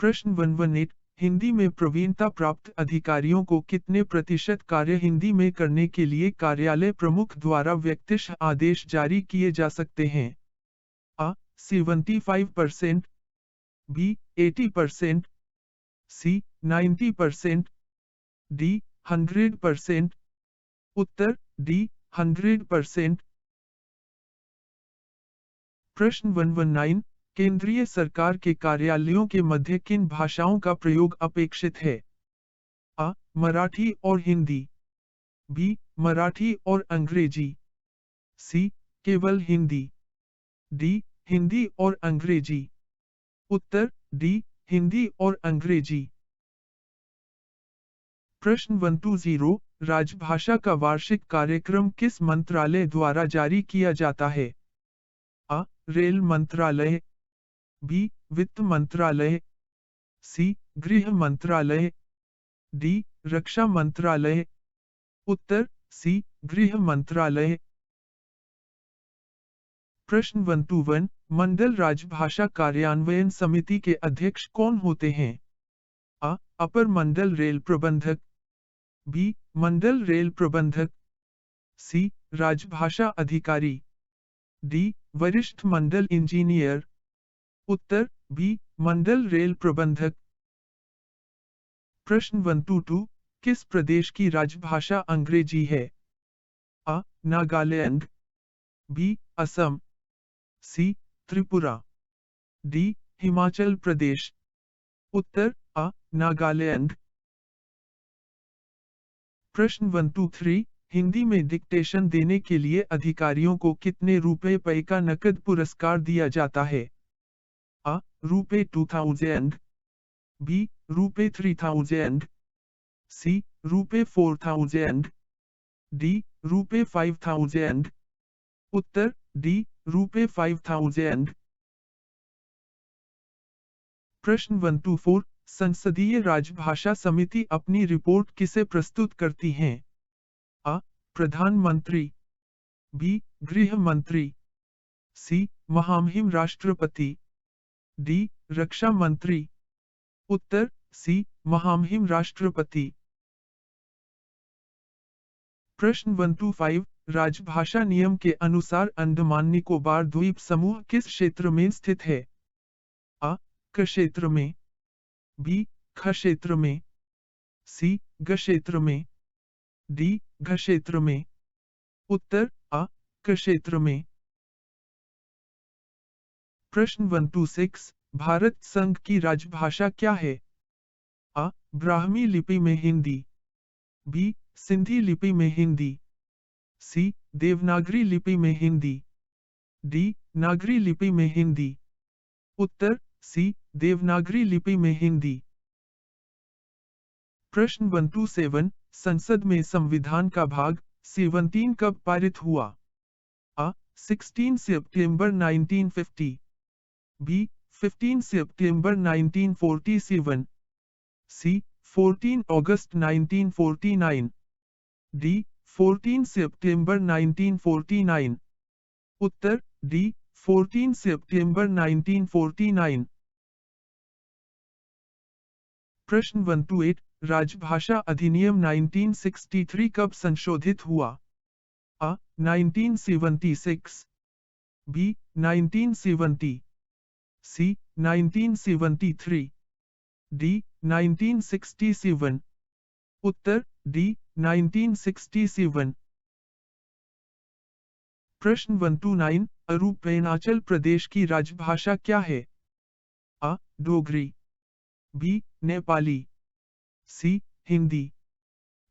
प्रश्न 118 हिंदी में प्रवीणता प्राप्त अधिकारियों को कितने प्रतिशत कार्य हिंदी में करने के लिए कार्यालय प्रमुख द्वारा व्यक्तिश आदेश जारी किए जा सकते हैं? अ. 75% बी. 80% सी. 90% डी. 100% उत्तर डी. 100% प्रश्न 119 केंद्रीय सरकार के कार्यालयों के मध्य किन भाषाओं का प्रयोग अपेक्षित है? अ. मराठी और हिंदी। बी. मराठी और अंग्रेजी। सी. केवल हिंदी। डी. हिंदी और अंग्रेजी। उत्तर डी. हिंदी और अंग्रेजी। प्रश्न 120 राजभाषा का वार्षिक कार्यक्रम किस मंत्रालय द्वारा जारी किया जाता है? अ. रेल मंत्रालय। बी. वित्त मंत्रालय। सी. गृह मंत्रालय। डी. रक्षा मंत्रालय। उत्तर सी. गृह मंत्रालय। प्रश्न 121 मंडल राजभाषा कार्यान्वयन समिति के अध्यक्ष कौन होते हैं? अ. अपर मंडल रेल प्रबंधक। बी. मंडल रेल प्रबंधक। सी. राजभाषा अधिकारी। डी. वरिष्ठ मंडल इंजीनियर। उत्तर बी. मंडल रेल प्रबंधक। प्रश्न 122 किस प्रदेश की राजभाषा अंग्रेजी है? अ. नागालैंड। बी. असम। सी. त्रिपुरा। डी. हिमाचल प्रदेश। उत्तर अ. नागालैंड। प्रश्न 123 हिंदी में डिक्टेशन देने के लिए अधिकारियों को कितने रुपए का नकद पुरस्कार दिया जाता है? A. रुपए 2000, B. रुपए 3000, C. रुपए 4000, D. रुपए 5000। उत्तर D. रुपए 5000। प्रश्न 124 संसदीय राजभाषा समिति अपनी रिपोर्ट किसे प्रस्तुत करती है? A. प्रधानमंत्री, B. गृह मंत्री, C. महामहिम राष्ट्रपति, D. रक्षा मंत्री। उत्तर C. महामहिम राष्ट्रपति। प्रश्न 125 राजभाषा नियम के अनुसार अंडमान निकोबार द्वीप समूह किस क्षेत्र में स्थित है? A. क क्षेत्र में, B. ख क्षेत्र में, C. ग क्षेत्र में, D. घ क्षेत्र में। उत्तर A. क क्षेत्र में। प्रश्न 126 भारत संघ की राजभाषा क्या है? A. ब्राह्मी लिपि में हिंदी, B. सिंधी लिपि में हिंदी, C. देवनागरी लिपि में हिंदी, D. नागरी लिपि में हिंदी। उत्तर C. देवनागरी लिपि में हिंदी। प्रश्न 127 संसद में संविधान का भाग 17 कब पारित हुआ? A. 16 September 1950, B. 15 September 1947, C. 14 August 1949, D. 14 September 1949। Uttar D. 14 सितंबर 1949। प्रश्न 128 राजभाषा अधिनियम 1963 कब संशोधित हुआ? A. 1976, B. 1970, C. 1973, D. 1967। Uttar D. 1967। प्रश्न 129 अरुणाचल प्रदेश की राजभाषा क्या है? A. Dogri, B. Nepali, C. Hindi,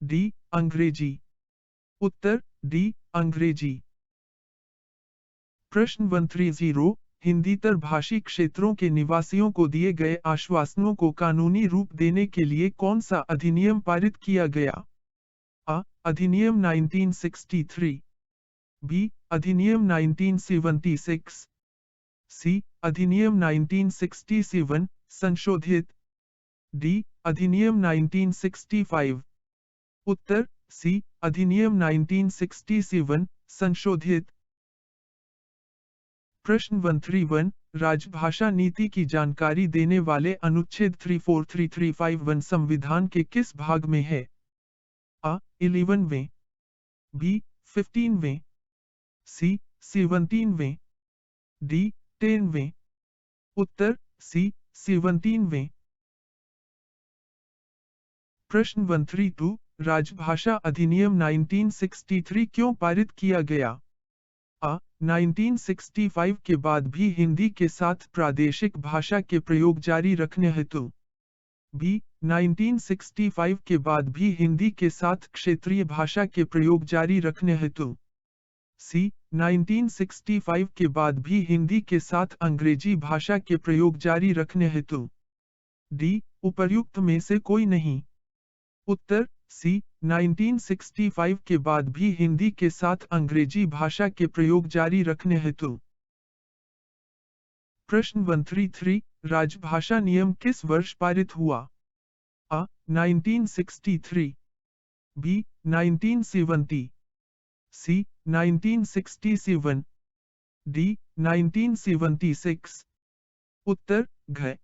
D. अंग्रेजी। उत्तर D. अंग्रेजी। प्रश्न 130 हिंदीतर भाषी क्षेत्रों के निवासियों को दिए गए आश्वासनों को कानूनी रूप देने के लिए कौन सा अधिनियम पारित किया गया? A. अधिनियम 1963, B. अधिनियम 1976, C. अधिनियम 1967 संशोधित, D. अधिनियम 1965। उत्तर C. अधिनियम 1967 संशोधित। प्रश्न 131 राजभाषा नीति की जानकारी देने वाले अनुच्छेद 343351 संविधान के किस भाग में है? A. 11वें, B. 15वें, C. 17वें, D. 10वें। उत्तर C. 17वें। प्रश्न 132 राजभाषा अधिनियम 1963 क्यों पारित किया गया? A. 1965 के बाद भी हिंदी के साथ प्रादेशिक भाषा के प्रयोग जारी रखने हेतु, B. 1965 के बाद भी हिंदी के साथ क्षेत्रीय भाषा के प्रयोग जारी रखने हेतु, C. 1965 के बाद भी हिंदी के साथ अंग्रेजी भाषा के प्रयोग जारी रखने हेतु, D. उपर्युक्त में से कोई नहीं। उत्तर C. 1965 के बाद भी हिंदी के साथ अंग्रेजी भाषा के प्रयोग जारी रखने हेतु। प्रश्न 133 राजभाषा नियम किस वर्ष पारित हुआ? A. 1963, B. 1970, C. 1967, D. 1976। उत्तर घ।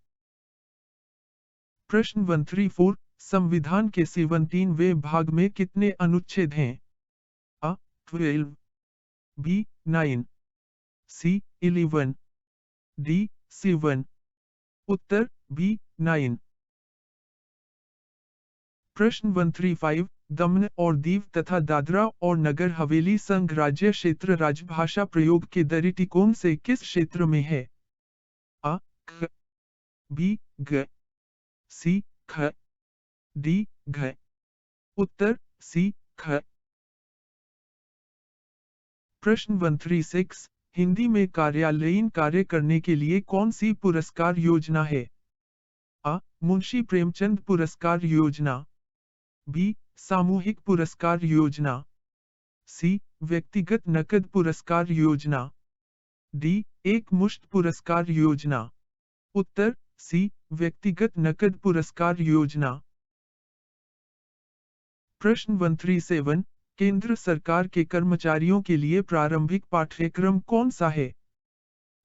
प्रश्न 134 संविधान के 17वें भाग में कितने अनुच्छेद हैं? A. 12, B. 9, C. 11, D. 7। Uttar B. 9। प्रश्न 135 दमन और दीव तथा दादरा और नगर हवेली संघ राज्य क्षेत्र राजभाषा प्रयोग के दृष्टिकोण से किस क्षेत्र में है? A. ख, B. ग, C. ख, D. घ। उत्तर C. ख। प्रश्न 136 हिंदी में कार्यालयीन कार्य करने के लिए कौन सी पुरस्कार योजना है? आ. मुंशी प्रेमचंद पुरस्कार योजना। बी. सामूहिक पुरस्कार योजना। सी. व्यक्तिगत नकद पुरस्कार योजना। डी. एक मुश्त पुरस्कार योजना। उत्तर सी. व्यक्तिगत नकद पुरस्कार योजना। प्रश्न 137 केंद्र सरकार के कर्मचारियों के लिए प्रारंभिक पाठ्यक्रम कौन सा है?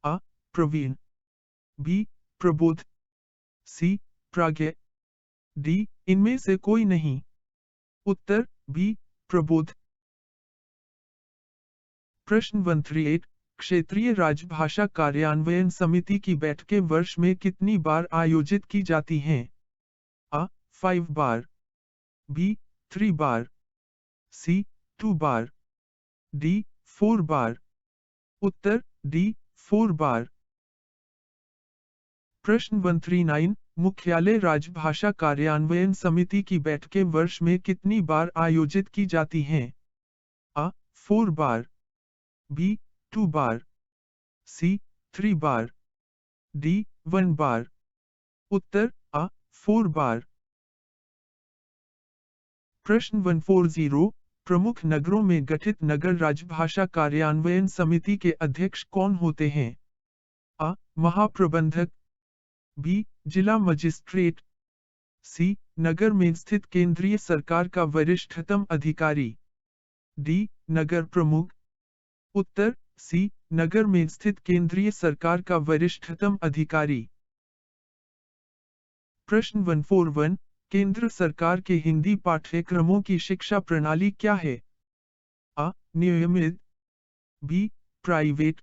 आ. प्रवीण। बी. प्रबोध। सी. प्राज्ञ। डी. इनमें से कोई नहीं। उत्तर बी. प्रबोध। प्रश्न 138 क्षेत्रीय राजभाषा कार्यान्वयन समिति की बैठकें वर्ष में कितनी बार आयोजित की जाती हैं? आ. 5 बार। बी. 3 बार। सी. 2 बार। डी. 4 बार। उत्तर डी. 4 बार। प्रश्न 139 मुख्यालय राजभाषा कार्यान्वयन समिति की बैठकें वर्ष में कितनी बार आयोजित की जाती हैं? आ. 4 बार। बी. 2 बार। सी. 3 बार। डी. 1 बार। उत्तर आ. 4 बार। प्रश्न 140 प्रमुख नगरों में गठित नगर राजभाषा कार्यान्वयन समिति के अध्यक्ष कौन होते हैं? आ. महाप्रबंधक। बी. जिला मजिस्ट्रेट। सी. नगर में स्थित केंद्रीय सरकार का वरिष्ठतम अधिकारी। डी. नगर प्रमुख। उत्तर सी. नगर में स्थित केंद्रीय सरकार का वरिष्ठतम अधिकारी। प्रश्न 141 केंद्र सरकार के हिंदी पाठ्यक्रमों की शिक्षा प्रणाली क्या है? आ. नियमित। बी. प्राइवेट।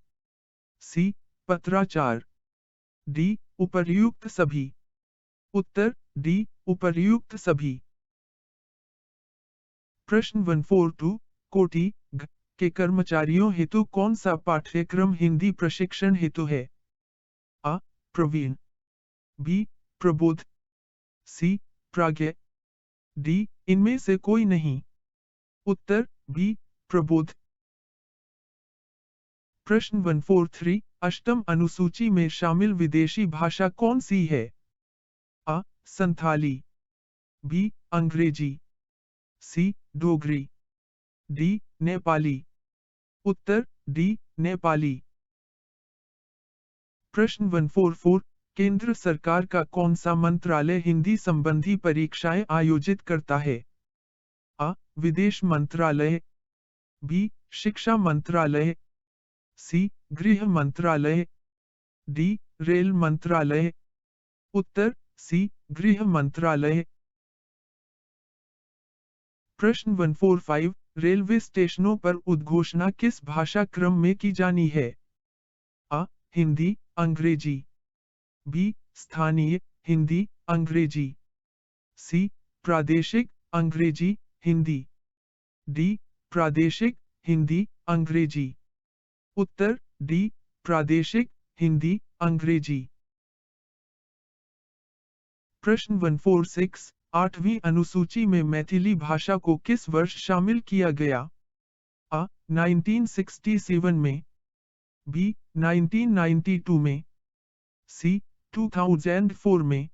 सी. पत्राचार। डी. उपर्युक्त सभी। उत्तर डी. उपर्युक्त सभी। प्रश्न 142 कोटि के कर्मचारियों हेतु कौन सा पाठ्यक्रम हिंदी प्रशिक्षण हेतु है? आ. प्रवीण। बी. प्रबोध। सी. प्राज्ञ। डी. इनमें से कोई नहीं। उत्तर बी. प्रबोध। प्रश्न 143 अष्टम अनुसूची में शामिल विदेशी भाषा कौन सी है? आ. संथाली। बी. अंग्रेजी। सी. डोगरी। डी. नेपाली। उत्तर डी. नेपाली। प्रश्न 144 केंद्र सरकार का कौन सा मंत्रालय हिंदी संबंधी परीक्षाएं आयोजित करता है? आ. विदेश मंत्रालय। बी. शिक्षा मंत्रालय। सी. गृह मंत्रालय। डी. रेल मंत्रालय। उत्तर सी. गृह मंत्रालय। प्रश्न 145 रेलवे स्टेशनों पर उद्घोषणा किस भाषा क्रम में की जानी है? आ. हिंदी अंग्रेजी। बी. स्थानीय हिंदी अंग्रेजी। सी. प्रादेशिक अंग्रेजी हिंदी। डी. प्रादेशिक हिंदी अंग्रेजी। उत्तर डी. प्रादेशिक हिंदी अंग्रेजी। प्रश्न 146 आठवीं अनुसूची में मैथिली भाषा को किस वर्ष शामिल किया गया? आ. 1967 में। बी. 1992 में। सी. 2004 में।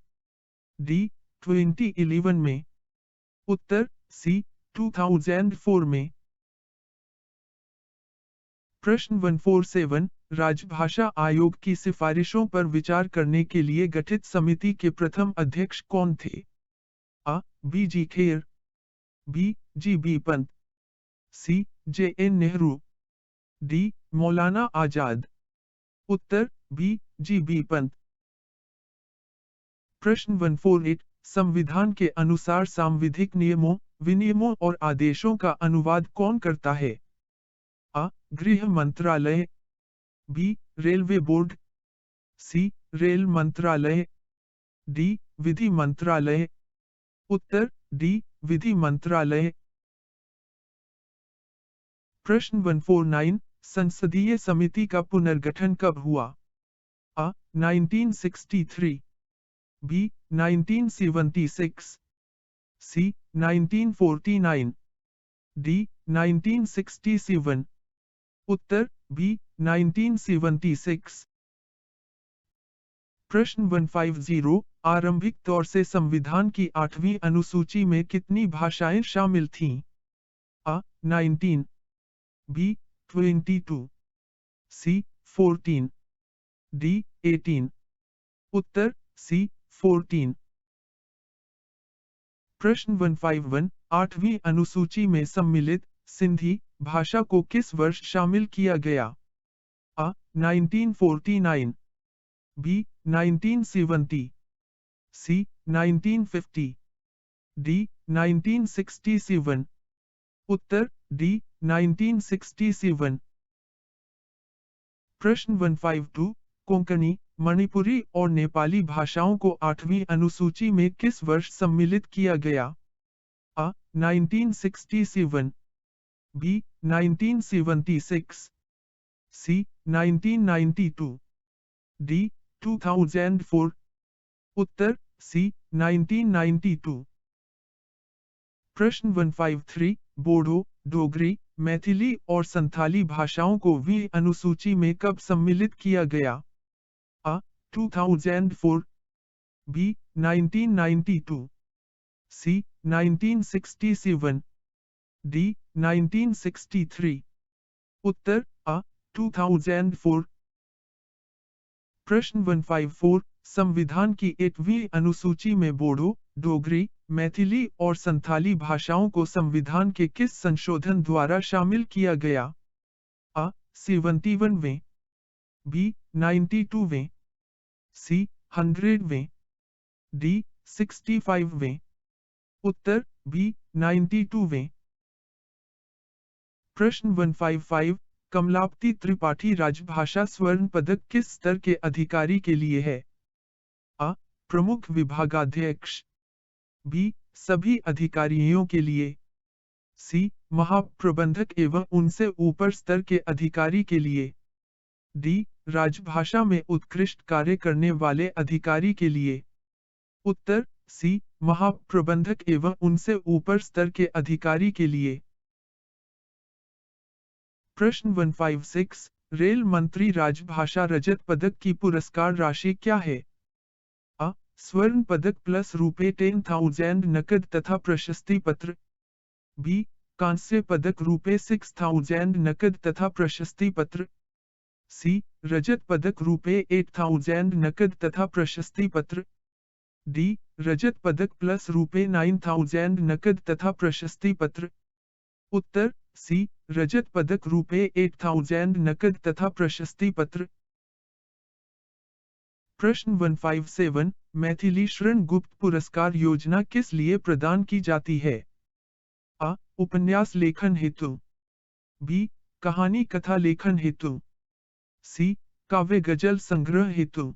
डी. 2011 में। उत्तर सी. 2004 में। प्रश्न 147 राजभाषा आयोग की सिफारिशों पर विचार करने के लिए गठित समिति के प्रथम अध्यक्ष कौन थे? आ. बी. जी. खेर। बी. जी. बी. पंत। सी. जे. एन. नेहरू। डी. मौलाना आजाद। उत्तर बी. जी. बी. पंत। प्रश्न 148 संविधान के अनुसार सांविधिक नियमों, विनियमों और आदेशों का अनुवाद कौन करता है? आ. गृह मंत्रालय। बी. Railway board. सी. रेल मंत्रालय। डी. विधि मंत्रालय। उत्तर डी. विधि मंत्रालय। प्रश्न 149 संसदीय समिति का पुनर्गठन कब हुआ? आ. 1963। बी. 1976। सी. 1949। डी. 1967। उत्तर बी 1976। प्रश्न 150 आरंभिक तौर से संविधान की 8वीं अनुसूची में कितनी भाषाएं शामिल थीं? आ 19, बी 22, सी 14, डी 18। उत्तर सी 14। प्रश्न 151 8वीं अनुसूची में सम्मिलित सिंधी भाषा को किस वर्ष शामिल किया गया? आ 1949, बी 1970, सी 1950, डी 1967। उत्तर डी 1967। प्रश्न 152 कोंकणी मणिपुरी और नेपाली भाषाओं को 8वीं अनुसूची में किस वर्ष सम्मिलित किया गया? आ 1967, बी 1976, सी 1992, डी 2004। उत्तर सी 1992। प्रश्न 153 बोडो डोगरी मैथिली और संथाली भाषाओं को वी अनुसूची में कब सम्मिलित किया गया? आ 2004, बी 1992, सी 1967, डी 1963। उत्तर आ 2004। प्रश्न 154 संविधान की 8वीं अनुसूची में बोडो डोगरी मैथिली और संथाली भाषाओं को संविधान के किस संशोधन द्वारा शामिल किया गया? आ 71वें, बी 92वें, सी 100वें, डी 65वें। उत्तर बी 92वें। प्रश्न 155 कमलापति त्रिपाठी राजभाषा स्वर्ण पदक किस स्तर के अधिकारी के लिए है? आ प्रमुख विभागाध्यक्ष, बी सभी अधिकारियों के लिए, सी महाप्रबंधक एवं उनसे ऊपर स्तर के अधिकारी के लिए, डी राजभाषा में उत्कृष्ट कार्य करने वाले अधिकारी के लिए। उत्तर सी महाप्रबंधक एवं उनसे ऊपर स्तर के अधिकारी के लिए। प्रश्न 156 रेल मंत्री राजभाषा रजत पदक की पुरस्कार राशि क्या है? आ स्वर्ण पदक प्लस रुपए 10,000 नकद तथा प्रशस्ति पत्र, बी कांस्य पदक रुपए 6,000 नकद तथा प्रशस्ति पत्र, सी रजत पदक रुपए 8,000 नकद तथा प्रशस्ति पत्र, डी रजत पदक प्लस रुपए 9,000 नकद तथा प्रशस्ति पत्र। उत्तर सी रजत पदक रुपए 8,000 नकद तथा प्रशस्ति पत्र। प्रश्न 157 मैथिली शरण गुप्त पुरस्कार योजना किस लिए प्रदान की जाती है? आ उपन्यास लेखन हेतु, बी कहानी कथा लेखन हेतु, सी काव्य गजल संग्रह हेतु,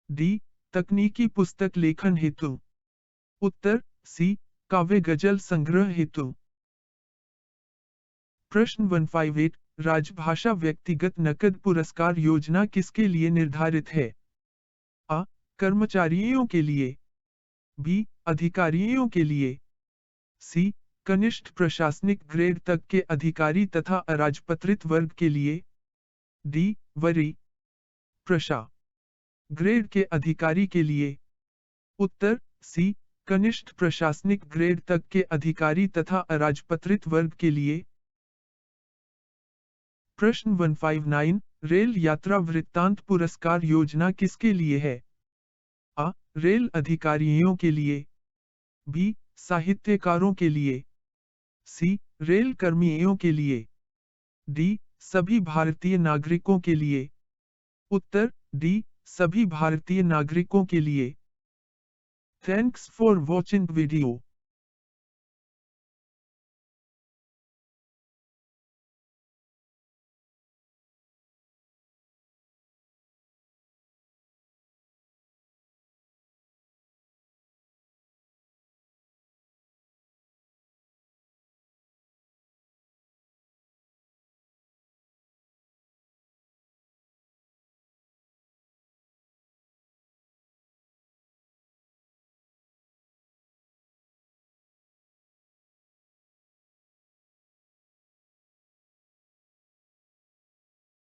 डी तकनीकी पुस्तक लेखन हेतु। उत्तर सी काव्य गजल संग्रह हेतु। प्रश्न 158 राजभाषा व्यक्तिगत नकद पुरस्कार योजना किसके लिए निर्धारित है? आ कर्मचारियों के लिए, बी अधिकारियों के लिए, सी कनिष्ठ प्रशासनिक ग्रेड तक के अधिकारी तथा अराजपत्रित वर्ग के लिए, डी वरीय प्रशा ग्रेड के अधिकारी के लिए। उत्तर सी कनिष्ठ प्रशासनिक ग्रेड तक के अधिकारी तथा अराजपत्रित वर्ग के लिए। प्रश्न 159 रेल यात्रा वृत्तांत पुरस्कार योजना किसके लिए है? आ रेल अधिकारियों के लिए, बी साहित्यकारों के लिए, सी रेल कर्मियों के लिए, डी सभी भारतीय नागरिकों के लिए। उत्तर डी सभी भारतीय नागरिकों के लिए। Thanks for watching video.